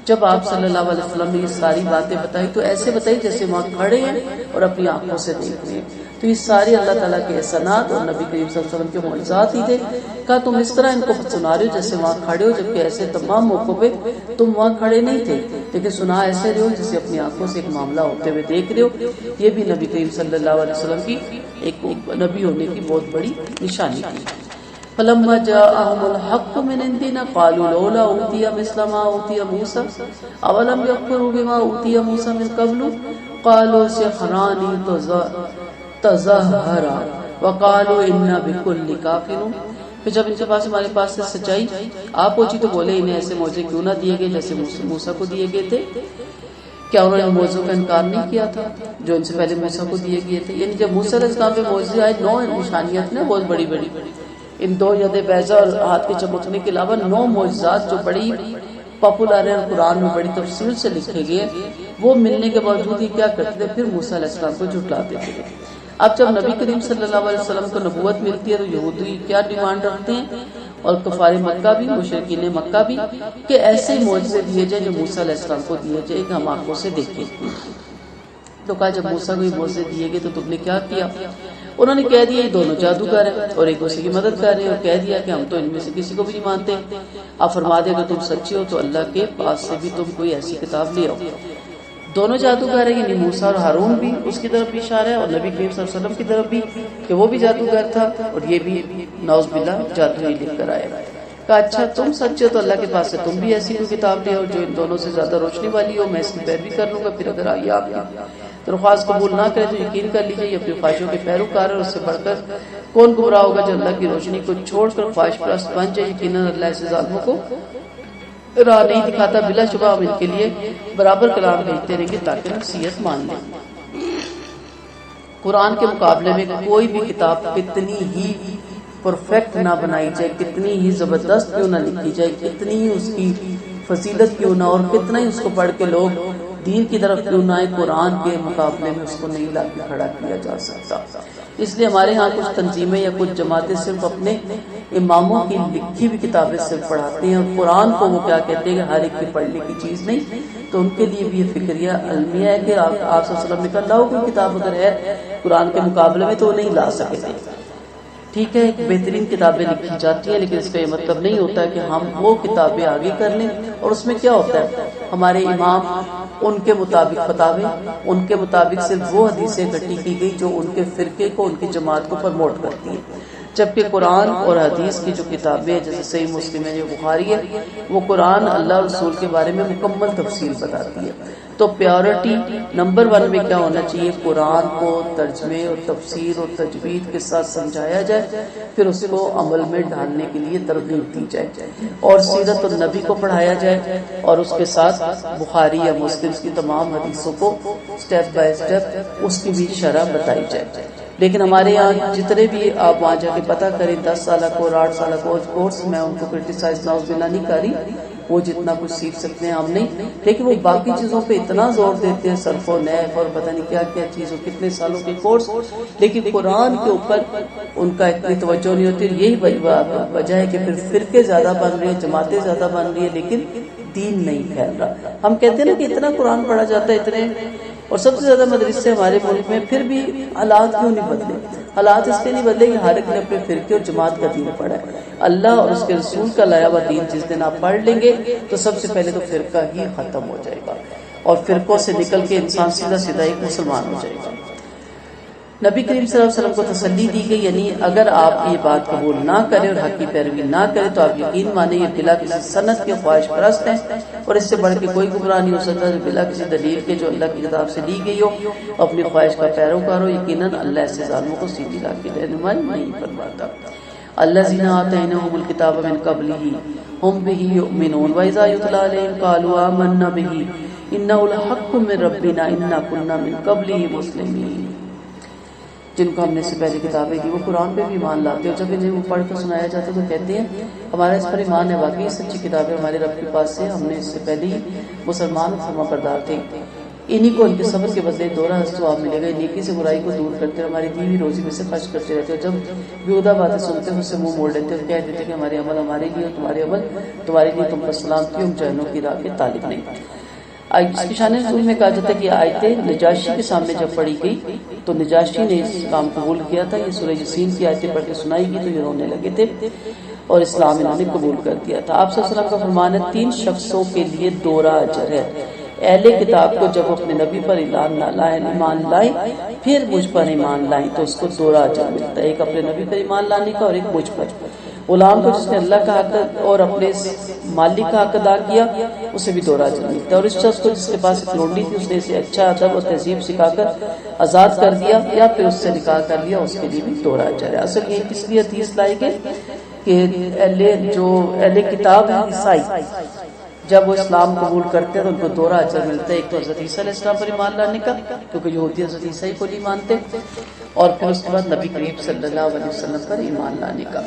[SPEAKER 1] جب آپ صلی اللہ علیہ وسلم نے یہ ساری باتیں بتائی تو ایسے بتائی جیسے وہاں کھڑے ہیں اور اپنی آنکھوں سے دیکھ رہے ہیں۔ تو یہ سارے اللہ تعالیٰ کے احسانات اور نبی کریم صلی اللہ علیہ وسلم کے معجزات ہی تھے۔ کہا تم اس طرح ان کو سنا رہے ہو جیسے وہاں کھڑے ہو، جبکہ ایسے تمام موقعوں پہ تم وہاں کھڑے نہیں تھے، لیکن سنا ایسے رہے ہو جیسے اپنی آنکھوں سے ایک معاملہ ہوتے ہوئے دیکھ رہے ہو۔ یہ بھی نبی کریم صلی اللہ علیہ وسلم کی ایک نبی ہونے کی بہت بڑی نشانی تھی۔ فلما جاءهم الحق من عندنا قالوا لولا اوتي مثل ما اوتي موسى اولم يكفروا بما اوتي موسى من قبل قالوا سحران تظاهرا وقالوا انا بكل كافرون۔ پھر جب ان کے پاس ہمارے پاس سے سچائی آ پہنچی تو بولے انہیں ایسے معجزے کیوں نہ دیے گئے جیسے موسیٰ کو دیے گئے تھے؟ کیا انہوں نے معجزوں کا انکار نہیں کیا تھا جو ان سے پہلے موسیٰ کو دیے گئے تھے؟ یعنی جب موسیٰ علیہ السلام پہ معجزے آئے 9 نشانیاں تھیں بہت بڑی بڑی، ان 2 ید بیضا اور ہاتھ کے چمکنے کے علاوہ 9 معجزات جو بڑی پاپولر ہیں اور قرآن میں بڑی تفصیل سے لکھے گئے، وہ ملنے کے باوجود ہی کیا کرتے تھے؟ پھر موسیٰ علیہ السلام کو جھٹلاتے تھے۔ اب جب نبی کریم صلی اللہ علیہ وسلم کو نبوت ملتی ہے تو یہودی کیا ڈیمانڈ رکھتے ہیں، اور کفار مکہ بھی، مشرکین مکہ بھی، کہ ایسے معجزے دیے جائیں جو موسیٰ علیہ السلام کو دیے جائیں کہ ہم آنکھوں سے دیکھیں۔ تو کہا جب موسیٰ کو یہ معجزے دیے گئے تو تم نے کیا کیا؟ انہوں نے کہہ دیا یہ دونوں جادوگر ہیں اور ایک دوسرے کی مدد کر رہے ہیں، اور کہہ دیا کہ ہم تو ان میں سے کسی کو بھی نہیں مانتے۔ آپ فرما دیں کہ تم سچے ہو تو اللہ کے پاس سے بھی تم کوئی ایسی کتاب لے آؤ۔ دونوں جادوگر ہیں، یعنی موسیٰ اور ہارون بھی اس کی طرف بھی اشارہ ہے، اور نبی کریم صلی اللہ علیہ وسلم کی طرف بھی کہ وہ بھی جادوگر تھا اور یہ بھی نعوذ باللہ جادو ہی لے کر آئے۔ کہا اچھا تم سچے ہو تو اللہ کے پاس سے تم بھی ایسی کوئی کتاب لے آؤ جو ان دونوں سے زیادہ روشنی والی ہو، میں اس کی پیروی کر لوں گا۔ پھر اگر آئیے آپ کی درخواست قبول نہ کرے تو یقین کر لیجیے یہ اپنی خواہشوں کے پیروکار ہے، اور اس سے بڑھ کر کون گمراہ ہوگا جو اللہ کی روشنی کو چھوڑ کر خواہش پرست بن جائے۔ یقیناً اللہ ایسے ظالموں کو راہ نہیں دکھاتا۔ بلا شبہ ہم ان کے لیے برابر کلام بھیجتے رہیں گے تاکہ نصیحت مان لیں۔ قرآن کے مقابلے میں کوئی بھی کتاب کتنی ہی پرفیکٹ نہ بنائی جائے، کتنی ہی زبردست کیوں نہ لکھی جائے، کتنی ہی اس کی فضیلت کیوں نہ، اور کتنا ہی اس کو پڑھ کے لوگ دین کی طرف کیوں نہ آئے، قرآن کے مقابلے میں اس کو نہیں لا کے کھڑا کیا جا سکتا۔ اس لیے ہمارے ہاں کچھ تنظیمیں یا کچھ جماعتیں صرف اپنے اماموں کی لکھی ہوئی کتابیں صرف پڑھاتے ہیں، اور قرآن کو وہ کیا کہتے ہیں کہ ہر ایک کی پڑھنے کی چیز نہیں۔ تو ان کے لیے بھی یہ فکریہ المیہ ہے کہ آپ صلی اللہ علیہ وسلم نے کہا لاؤ کوئی کتاب اگر ہے قرآن کے مقابلے میں، تو وہ نہیں لا سکے تھے۔ ٹھیک ہے بہترین کتابیں لکھی جاتی ہیں، لیکن اس کا یہ مطلب نہیں ہوتا کہ ہم وہ کتابیں آگے کر لیں، اور اس میں کیا ہوتا ہے ہمارے امام ان کے مطابق فتاوے، ان کے مطابق صرف وہ حدیثیں اکٹھی کی گئی جو ان کے فرقے کو، ان کی جماعت کو پروموٹ کرتی ہیں، جبکہ قرآن اور حدیث کی جو کتابیں جیسے صحیح مسلم ہے، جو بخاری ہے، وہ قرآن اللہ اور رسول کے بارے میں مکمل تفصیل بتاتی ہے۔ تو پیورٹی نمبر 1 میں کیا ہونا چاہیے؟ قرآن کو ترجمے اور تفسیر اور تجوید کے ساتھ سمجھایا جائے، پھر اس کو عمل میں ڈالنے کے لیے ترغیب دی جائے، اور سیرت النبی کو پڑھایا جائے، اور اس کے ساتھ بخاری یا مسلم کی تمام حدیثوں کو سٹیپ بائی سٹیپ اس کی بھی شرح بتائی جائے۔ لیکن ہمارے یہاں جتنے بھی آپ وہاں جا کے پتہ کریں 10 سالہ کورس 8 سالہ کورس، میں ان کو کرٹیسائز ناؤز بلا نہیں کر رہی، وہ جتنا کچھ سیکھ سکتے ہیں ہم نہیں، لیکن وہ باقی چیزوں پہ اتنا زور دیتے ہیں، صرف و نحو اور پتہ نہیں کیا کیا چیز، اور کتنے سالوں کے کورس، لیکن قرآن کے اوپر ان کا اتنی توجہ نہیں ہوتی۔ یہی وجہ ہے کہ پھر فرقے زیادہ بن رہے ہیں، جماعتیں زیادہ بن رہی ہیں، لیکن دین نہیں پھیل رہا۔ ہم کہتے ہیں نا کہ اتنا قرآن پڑھا جاتا ہے، اتنے، اور سب سے زیادہ مدرسے ہمارے ملک میں، پھر بھی حالات کیوں نہیں بدلے؟ حالات اس لیے نہیں بدلے کہ ہر ایک نے اپنے فرقے اور جماعت کا دین پڑھا ہے۔ اللہ اور اس کے رسول کا لایا ہوا دین جس دن آپ پڑھ لیں گے تو سب سے پہلے تو فرقہ ہی ختم ہو جائے گا، اور فرقوں سے نکل کے انسان سیدھا سیدھا ایک مسلمان ہو جائے گا۔ نبی کریم صلی اللہ علیہ وسلم کو تسلی دی گئی، یعنی اگر آپ یہ بات قبول نہ کریں اور حق کی پیروی نہ کریں تو آپ یقین مانیں یہ بلا کسی سند کے خواہش پرست ہیں، اور اس سے بڑھ کے کوئی گمراہ نہیں ہو سکتا جو بلا کسی دلیل کے جو اللہ کی کتاب سے لی گئی ہو اپنی خواہش کا پیروکار ہو۔ یقیناً اللہ ایسے ظالموں کو سیدھی راہ کی رہنمائی نہیں فرماتا۔ الذین آتیناہم الکتاب من قبلہ ہم بہ یؤمنون وإذا یتلی علیہم قالوا آمنا بہ انہ الحق من ربنا انا کنا من قبلہ مسلمین۔ جن کو ہم نے اس سے پہلے کتابیں دی وہ قرآن پہ بھی ایمان لاتے ہیں، اور جب انہیں وہ پڑھ کر سنایا جاتا ہے تو کہتے ہیں ہمارا اس پر ایمان ہے، واقعی سچی کتاب ہے ہمارے رب کے پاس سے، ہم نے اس سے پہلے ہی مسلمان فرما بردار تھے۔ انہی کو ان کے صبر کے بدلے دوہرا ثواب ملے گا۔ نیکی سے برائی کو دور کرتے اور ہماری دی ہوئی روزی میں سے خرچ کرتے رہتے اور جب بیہودہ باتیں سنتے ہیں اس سے منہ موڑ لیتے اور کہہ دیتے کہ ہمارے عمل ہمارے لیے اور تمہارے عمل تمہارے لیے، تم پر سلامتی، ہم جہنم کی راہ کے طالب نہیں۔ اس کی شان نزول میں کہا جاتا ہے کہ یہ آیتیں نجاشی کے سامنے جب پڑھی گئی تو نجاشی نے اس کام قبول کیا تھا۔ یہ سورہ یاسین کی آیتیں پڑھ کے سنائی گئی تو یہ رونے لگے تھے اور اسلام انہوں نے قبول کر دیا تھا۔ آپ صلی اللہ علیہ وسلم کا فرمان ہے 3 شخصوں کے لیے دوہرا اجر ہے۔ اہل کتاب کو جب اپنے نبی پر ایمان لائیں پھر مجھ پر ایمان لائیں تو اس کو دوہرا اجر ملتا ہے، ایک اپنے نبی پر ایمان لانے کا اور ایک مجھ پر۔ غلام کو جس نے اللہ کا حق اور اپنے مالک کا حق ادا کیا اسے بھی دوہرا اجر ملتا ہے، اور اس شخص کو جس کے پاس ایک لونڈی تھی اس نے اسے اچھا ادب اور تہذیب سکھا کر آزاد کر دیا یا پھر اس سے نکاح کر لیا، اس کے لیے بھی دوہرا اجر ہے۔ اصل یہ کس لیے حدیث لائی گئی کہ اہل کتاب ہیں عیسائی جب وہ اسلام قبول کرتے ہیں تو ان کو دوہرا اجر ملتا ہے، ایک تو حضرت عیسیٰ علیہ السلام پر ایمان لانے کا کیونکہ یہودی حضرت عیسیٰ کو نہیں مانتے، اور پھر اس کے بعد نبی کریم صلی اللہ علیہ وسلم پر ایمان لانے کا۔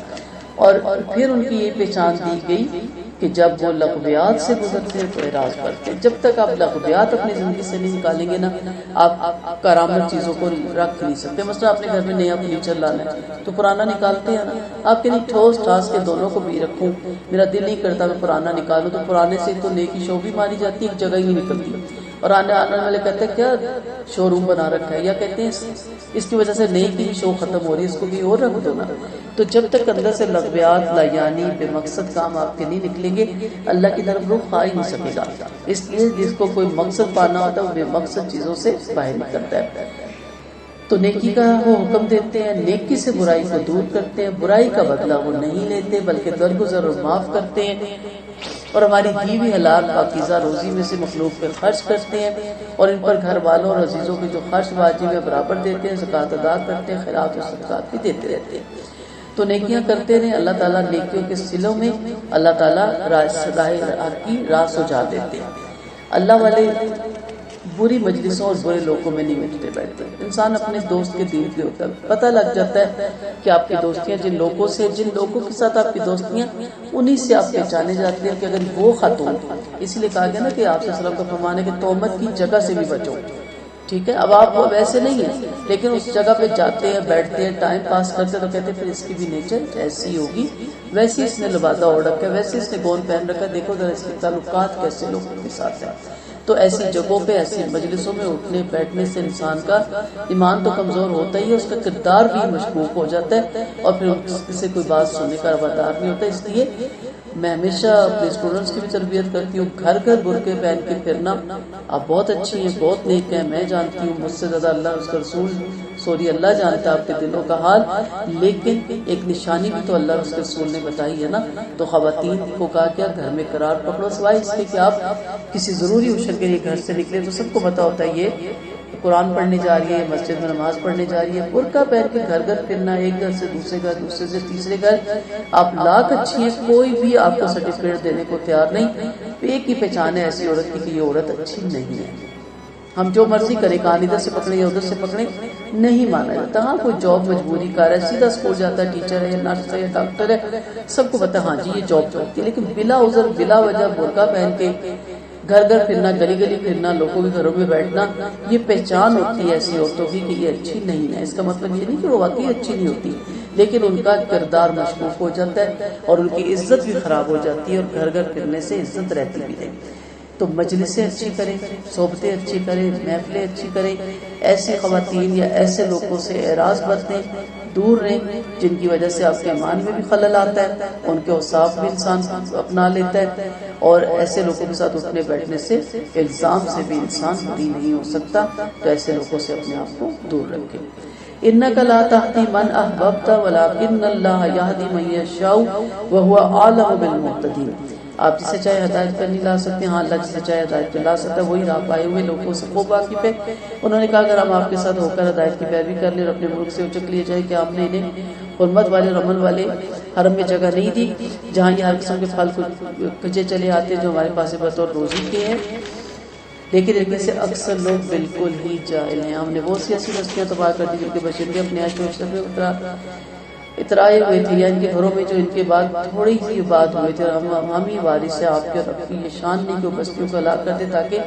[SPEAKER 1] اور پھر ان کی یہ پہچان دی گئی کہ جب وہ لغویات سے گزرتے ہیں تو اعراض کرتے ہیں۔ جب تک آپ لغویات اپنی زندگی سے نہیں نکالیں گے نا آپ کرامت چیزوں کو رکھ نہیں سکتے۔ مثلا اپنے گھر میں نیا فرنیچر لانا ہے تو پرانا نکالتے ہیں نا، آپ کے نہیں ٹھوس ٹھاس کے دونوں کو بھی رکھوں، میرا دل نہیں کرتا میں پرانا نکالوں، تو پرانے سے تو نئی کی شو بھی ماری جاتی ہے، ایک جگہ ہی نہیں نکلتی، اور آنے والے کہتے ہیں کیا شو روم بنا رکھا ہے، یا کہتے ہیں اس کی وجہ سے نئی کی شو ختم ہو رہی ہے، اس کو بھی اور رکھ دو نا۔ تو جب تک اندر سے لغویات لایانی بے مقصد کام آپ کے نہیں نکلیں گے اللہ کی طرف رخ آ ہی نہیں سکے گا۔ اس لیے جس کو کوئی مقصد پانا ہوتا ہے وہ بے مقصد چیزوں سے باہر نکلتا ہے۔ تو نیکی کا وہ حکم دیتے ہیں، نیکی سے برائی کو دور کرتے ہیں، برائی کا بدلہ وہ نہیں لیتے بلکہ درگزر اور معاف کرتے ہیں، اور ہماری دی ہوئی حلال پاکیزہ روزی میں سے مخلوق پہ خرچ کرتے ہیں، اور ان پر گھر والوں اور عزیزوں کے جو خرچ واجب ہے برابر دیتے ہیں، زکوٰۃ ادا کرتے ہیں، خیرات اور صدقات بھی دیتے رہتے ہیں۔ تو نیکیاں کرتے رہیں، اللہ تعالیٰ نیکیوں کے سلوں میں اللہ تعالیٰ حق کی راہ سجا دیتے ہیں۔ اللہ والے بری مجلسوں اور برے لوگوں میں نہیں ملتے بیٹھتے، انسان اپنے دوست کے دین کے ہوتا ہے، پتہ لگ جاتا ہے کہ آپ کی دوستیاں جن لوگوں کے ساتھ آپ کی دوستیاں انہی سے آپ پہچانے جاتے ہیں کہ اگر وہ خاتون، اسی لیے کہا گیا نا کہ آپ صلی اللہ علیہ وسلم کا فرمان ہے کہ تہمت کی جگہ سے بھی بچو، ٹھیک ہے۔ اب آپ وہ ویسے نہیں ہیں لیکن اس جگہ پہ جاتے ہیں، بیٹھتے ہیں، ٹائم پاس کرتے تو کہتے ہیں پھر اس کی بھی نیچر ایسی ہوگی، ویسے اس نے لبادہ اوڑھ رکھا ہے، ویسے اس نے گون پہن رکھا ہے، دیکھو ذرا اس کے تعلقات کیسے لوگوں کے ساتھ ہیں۔ تو ایسی جگہوں پہ ایسی مجلسوں میں اٹھنے بیٹھنے سے انسان کا ایمان تو کمزور ہوتا ہی ہے، اس کا کردار بھی مشکوک ہو جاتا ہے، اور پھر اس سے کوئی بات سننے کا روادار نہیں ہوتا۔ اس لیے میں ہمیشہ اپنے اسٹوڈنٹس کی بھی تربیت کرتی ہوں، گھر گھر برقعے پہن کے پھرنا، آپ بہت اچھی ہیں، بہت نیک ہیں، میں جانتی ہوں، مجھ سے زیادہ اللہ اس کا رسول اللہ جانتا ہے آپ کے دلوں کا حال، لیکن ایک نشانی بھی تو اللہ اس کے رسول نے بتائی ہے نا۔ تو خواتین کو کہا کیا گھر میں قرار پکڑو، سوائے اس کے کہ آپ کسی ضروری عشر کے لیے گھر سے نکلے تو سب کو پتا ہوتا ہے یہ قرآن پڑھنے جا رہی ہے، مسجد میں نماز پڑھنے جا رہی ہے، برقع پہن کے گھر گھر پھرنا، ایک گھر سے دوسرے گھر، دوسرے سے تیسرے گھر، آپ لاکھ اچھی ہیں، کوئی بھی آپ کو سرٹیفکیٹ دینے کو تیار نہیں، ایک ہی پہچان ہے ایسی عورت کی کہ یہ عورت اچھی نہیں ہے۔ ہم جو مرضی کریں، کان ادھر سے پکڑیں یا ادھر سے پکڑیں، نہیں مانا جاتا۔ ہاں کوئی جاب مجبوری کر رہا ہے، سیدھا اسکول جاتا ہے، ٹیچر ہے، نرس ہے، ڈاکٹر ہے، سب کو پتا ہاں جی یہ جاب کرتی ہے، لیکن بلا عذر بلا وجہ برقع پہن کے گھر گھر پھرنا، گلی گلی پھرنا، لوگوں کے گھروں میں بیٹھنا، یہ پہچان ہوتی ہے ایسی عورتوں کی کہ یہ اچھی نہیں ہے۔ اس کا مطلب یہ نہیں کہ وہ واقعی اچھی نہیں ہوتی، لیکن ان کا کردار مشکوک ہو جاتا ہے اور ان کی عزت بھی خراب ہو جاتی ہے، اور گھر گھر پھرنے سے عزت رہتی بھی نہیں۔ تو مجلسیں اچھی کریں، صحبتیں اچھی کریں، محفلیں اچھی کریں، ایسی خواتین یا ایسے لوگوں سے اعراض برتیں، دور رہیں جن کی وجہ سے آپ کے ایمان میں بھی خلل آتا ہے، ان کے اوصاف بھی انسان اپنا لیتا ہے، اور ایسے لوگوں کے ساتھ اٹھنے بیٹھنے سے الزام سے بھی انسان بری نہیں ہو سکتا، تو ایسے لوگوں سے اپنے آپ کو دور رکھیں۔ انک لا تہدی من احببت ولکن اللہ یہدی من یشاء وہو اعلم بالمہتدین۔ آپ جسے چاہے ہدایت پر نہیں لا سکتے، ہاں اللہ جسے چاہے ہدایت پر لا سکتا ہے، وہی راہ پائے ہوئے لوگوں سے خوب واقف ہے۔ انہوں نے کہا اگر ہم آپ کے ساتھ ہو کر ہدایت کی پیروی کر لیں اور اپنے ملک سے اچک لیے جائے، کہ آپ نے انہیں حرمت والے اور امن والے حرم میں جگہ نہیں دی جہاں یہ ہر قسم کے پھل کھجے چلے آتے جو ہمارے پاس بطور روزی کے ہیں، لیکن ان میں سے اکثر لوگ بالکل ہی جاہل ہیں۔ ہم نے وہ سیاسی بستیاں تباہ کر دی جن کے باشندے اپنے عیش و عشرت میں اترائے ہوئے تھے، یا ان کے گھروں میں جو ان کے بعد تھوڑی سی بات ہوئے تھے، ہم ہی وارث سے آپ کے اور آپ کی یہ شان نہیں کہ وہ بستیوں کو ہلاک کر دے تاکہ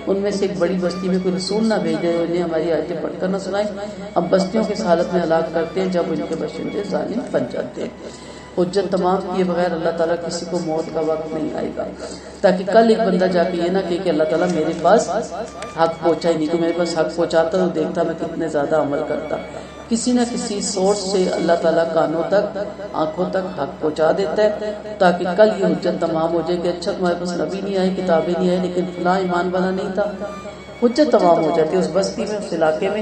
[SPEAKER 1] ان میں سے ایک بڑی بستی میں کوئی رسول نہ بھیج دے، انہیں ہماری آیتیں پڑھ کر نہ سنائیں۔ اب بستیوں کے حالت میں ہلاک کرتے ہیں جب ان کے باشندے ظالم بن جاتے ہیں۔ حجت تمام کیے بغیر اللہ تعالیٰ کسی کو موت کا وقت نہیں آئے گا، تاکہ کل ایک بندہ جا کے یہ نہ کہے کہ اللہ تعالیٰ میرے پاس حق پہنچا ہی نہیں، تو میرے پاس حق پہنچاتا تو دیکھتا میں کتنے زیادہ عمل کرتا۔ کسی نہ کسی سورس سے اللہ تعالیٰ کانوں تک، آنکھوں تک حق پہنچا دیتا ہے، تاکہ کل یہ حجت تمام ہو جائے کہ اچھا تمہارے پاس نبی نہیں آئے، کتابیں نہیں آئے، لیکن فلاں ایمان والا نہیں تھا، حجت تمام ہو جاتی ہے۔ اس بستی میں، اس علاقے میں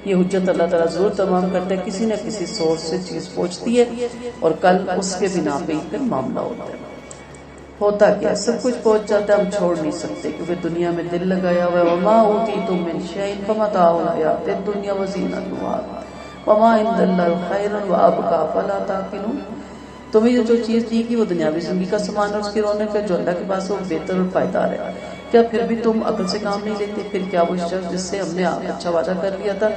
[SPEAKER 1] یہ حجت اللہ تعالیٰ ضرور تمام کرتا ہے، کسی نہ کسی سورس سے چیز پہنچتی ہے اور کل اس کے بنا پہ ہی پھر معاملہ ہوتا ہے۔ ہوتا کیا، سب کچھ پہنچ جاتا ہے، ہم چھوڑ نہیں سکتے کیونکہ دنیا میں دل لگایا ہوا ہے۔ وما اوتیتم من شیء فمتاع الحیاۃ الدنیا وزینتها وما عند اللہ خیر وابقی فلا تعقلون۔ تمہیں جو چیز دی گئی وہ دنیاوی زندگی کا سامان اور اس کی رونق ہے، جو اللہ کے پاس ہے وہ بہتر اور پائیدار ہے، کیا پھر بھی تم عقل سے کام نہیں لیتے؟ پھر کیا وہ شخص جس سے ہم نے اچھا وعدہ کر لیا تھا،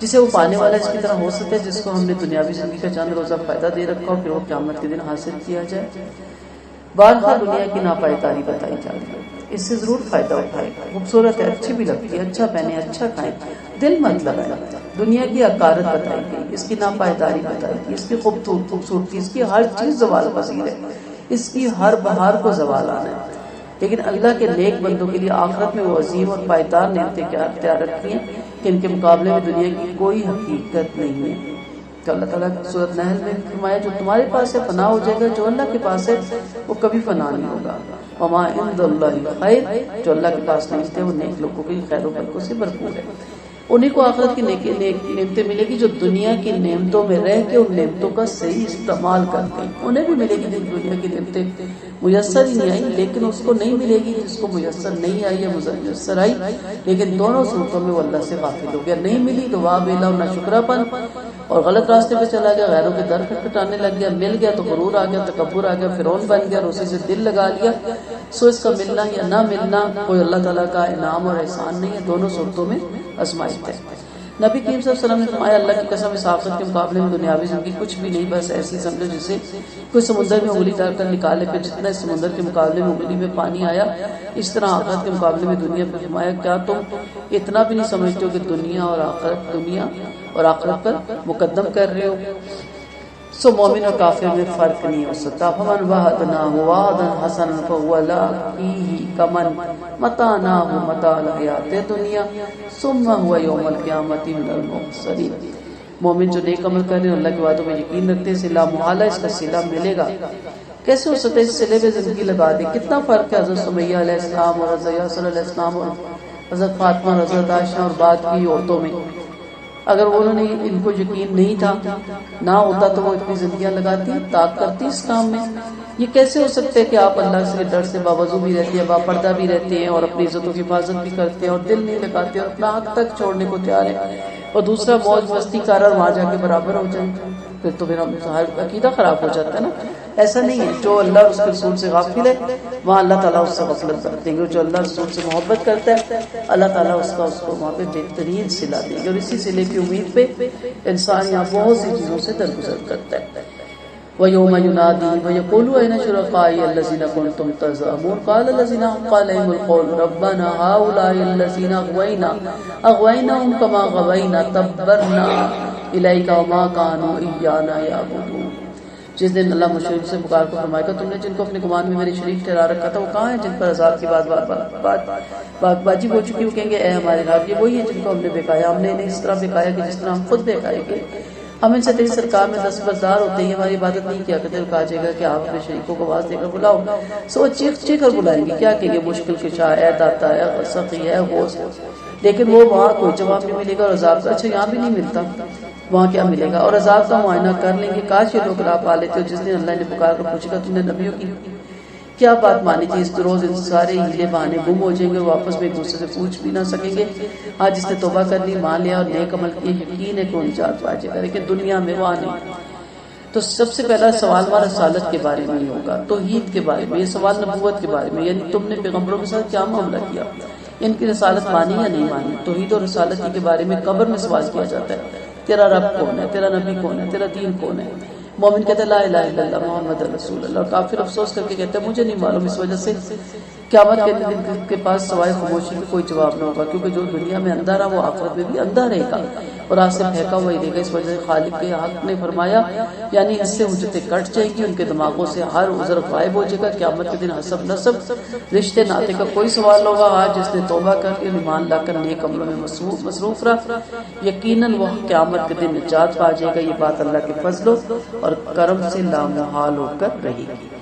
[SPEAKER 1] جسے وہ پانے والا اس کی طرح ہو سکتا ہے، جس کو ہم نے دنیاوی زندگی کا چند روزہ فائدہ دے رکھا اور پھر وہ قیامت کے دن حاصل کیا جائے؟ بارہا دنیا کی ناپائیداری بتائی جا رہی ہے، اس سے ضرور فائدہ اٹھائے، خوبصورت ہے، اچھی بھی لگتی ہے، اچھا پہنے، اچھا کھائیں، دل مت لگائیں۔ دنیا کی عقارت بتائی گئی، اس کی ناپائیداری بتائی گئی، اس کی خوبصورتی، اس کی ہر چیز زوال پذیر ہے، اس کی ہر بہار کو زوال آنا ہے، لیکن اللہ کے نیک بندوں کے لیے آخرت میں وہ عظیم اور پائیدار نعمتیں کیا اختیار رکھی ہیں کہ ان کے مقابلے میں دنیا کی کوئی حقیقت نہیں ہے۔ تو اللہ تعالیٰ سورۃ نحل میں فرمایا جو تمہارے پاس ہے فنا ہو جائے گا، جو اللہ کے پاس ہے وہ کبھی فنا نہیں ہوگا۔ وما عند اللہ خیر، جو اللہ کے پاس نہیں تھے وہ نیک لوگوں کی خیر و برکتوں سے بھرپور ہے، انہیں کو آخرت کی نعمتیں ملے گی جو دنیا کی نعمتوں میں رہ کے ان نعمتوں کا صحیح استعمال کرتے ہیں، انہیں بھی ملے گی جن دنیا کی نعمتیں میسر ہی نہیں آئی، لیکن اس کو نہیں ملے گی جس کو میسر نہیں آئی یا میسر آئی، لیکن دونوں صورتوں میں وہ اللہ سے غافل ہو گیا۔ نہیں ملی تو واہ بیلا نہ شکرا پن اور غلط راستے پہ چلا گیا، غیروں کے در کھٹکھٹانے لگ گیا، مل گیا تو غرور آ گیا، تکبر آ گیا، فرعون بن گیا اور اسی سے دل لگا لیا۔ سو اس کا ملنا یا نہ ملنا کوئی اللہ تعالیٰ کا انعام اور احسان نہیں ہے، دونوں صورتوں میں آزمائش ہے۔ نبی کریم صلی اللہ علیہ وسلم نے فرمایا اللہ کی قسم اس آخرت کے مقابلے میں دنیاوی زندگی کچھ بھی نہیں، بس ایسی سمجھو جسے کوئی سمندر میں انگلی ڈال کر نکالے، پھر جتنا اس سمندر کے مقابلے میں انگلی میں پانی آیا اس طرح آخرت کے مقابلے میں دنیا پہ فرمایا کیا تم اتنا بھی نہیں سمجھتے ہو کہ دنیا اور آخرت پر مقدم کر رہے ہو؟ سو مومن اور کافر میں فرق نہیں ہو سکتا۔ فمن وعدناه وعدا حسنا فهو لاقيه كمن متعناه متاع الحیات الدنیا ثم هو يوم القیامة من المخسرین۔ مومن جو نیک عمل کر رہے ہیں اللہ کے وعدوں میں یقین رکھتے ہیں، صلہ محالہ اس کا صلہ ملے گا۔ کیسے ہو سکتا ہے اس صلے میں زندگی لگا دے؟ کتنا فرق ہے حضرت سمیہ علیہ السلام اور حضرت یاسر علیہ السلام اور حضرت فاطمہ اور حضرت عائشہ اور بعد کی عورتوں میں۔ اگر انہوں نے ان کو یقین نہیں تھا نہ ہوتا تو وہ اتنی زندگیاں لگاتی، طاق کرتی اس کام میں۔ یہ کیسے ہو سکتے کہ آپ اللہ سے ڈر سے باوضو بھی رہتے ہیں، باپردہ بھی رہتے ہیں اور اپنی عزتوں کی حفاظت بھی کرتے ہیں اور دل نہیں لگاتے اور اپنا حق تک چھوڑنے کو تیار ہے، اور دوسرا موج مستی کر اور وہاں جا کے برابر ہو جائے؟ پھر تو میرا عقیدہ خراب ہو جاتا ہے نا۔ ایسا نہیں ہے، جو اللہ اور اس کے رسول سے غافل ہے وہاں اللہ تعالیٰ اس سے غفلت کر دیں گے، جو اللہ رسول سے محبت کرتا ہے اللہ تعالیٰ اس کو وہاں پہ بہترین صلہ دیں گے، اور اسی صلے کی امید پہ انسان یہاں بہت سی چیزوں سے درگزر کرتا ہے۔ وَيَوْمَ يُنَادِيهِمْ وَيَقُولُ أَيْنَ شُرَكَائِيَ الَّذِينَ كُنتُمْ تَزْعُمُونَ قَالَ الَّذِينَ حَقَّ عَلَيْهِمُ الْقَوْلُ رَبَّنَا هَؤُلَاءِ الَّذِينَ أَغْوَيْنَاهُمْ كَمَا غَوَيْنَا تَبَّرْنَا إِلَيْكَ وَمَا كَانُوا إِيَّانَا يَعْبُدُونَ۔ جس دن اللہ مشرک سے پکار کو فرمائے گا تم نے جن کو اپنے گمان میں میرے شریک ٹھہرا رکھا تھا وہ کہاں ہیں جن پر عذاب کی بات واجب ہو چکی؟ وہ کہیں گے اے ہمارے رب یہ وہی ہیں جن کو ہم نے بہکایا، ہم نے انہیں اس طرح بہکایا کہ جس طرح ہم خود بہکائے گے۔ ہم ان سے تیری سرکار میں دستبردار ہوتے ہیں، ہماری عبادت نہیں کیا کرتے، کہا جائے گا کہ آپ اپنے شریکوں کو آواز دے کر بلاؤ، سو چیخ چیخ کر بلائیں گے، کیا کہیں گے مشکل کشا ہے، داتا ہے، سخی ہے، غوث، لیکن وہ وہاں کوئی جواب نہیں ملے گا، اور عذاب کا اچھا یہاں بھی نہیں ملتا، وہاں کیا ملے گا؟ اور عذاب کا معائنہ کر لیں گے، کاش یہ لوگ راہ پا لیتے ہو جس دن اللہ نے پکار کر پوچھے گا تم نے نبیوں کی کیا بات مانی تھی؟ اس روز ان سارے ہیلے بہانے گم ہو جائیں گے، وہ آپس میں ایک دوسرے سے پوچھ بھی نہ سکیں گے۔ آج جس نے توبہ کر لی، مان لیا اور نیک عمل کیے، یقین ہے کہ وہ نجات پا جائے گا، لیکن دنیا میں وہاں نہیں۔ تو سب سے پہلا سوال ہمارا رسالت کے بارے میں ہی ہوگا، توحید کے بارے میں، یہ سوال نبوت کے بارے میں، یعنی تم نے پیغمبروں کے ساتھ کیا معاملہ کیا، ان کی رسالت مانی یا نہیں مانی۔ توحید اور رسالت کے بارے میں قبر میں سوال کیا جاتا ہے، تیرا رب کون ہے، تیرا نبی کون ہے، تیرا دین کون ہے؟ مومن کہتے ہیں لا الہ الا اللہ محمد رسول اللہ، اور کافر افسوس کر کے کہتے ہیں مجھے نہیں معلوم، اس وجہ سے قیامت کے دن کے پاس سوائے خاموشی کے کوئی جواب نہ ہوگا، کیونکہ جو دنیا میں اندھا رہا وہ آخرت میں بھی اندھا رہے گا اور آج سے پھینکا ہوا ہی رہے گا۔ اس وجہ سے خالق کے حق نے فرمایا یعنی اس سے حجتیں کٹ جائیں گی، ان کے دماغوں سے ہر عذر غائب ہو جائے گا، قیامت کے دن حسب نسب رشتے ناطے کا کوئی سوال ہوگا۔ آج جس نے توبہ کر کے ایمان لا کر نیک عملوں میں مصروف رہا یقیناً وہ قیامت کے دن نجات پا جائے گا۔ یہ بات اللہ کے فضل اور کرم سے لامحال ہو کر رہے گی۔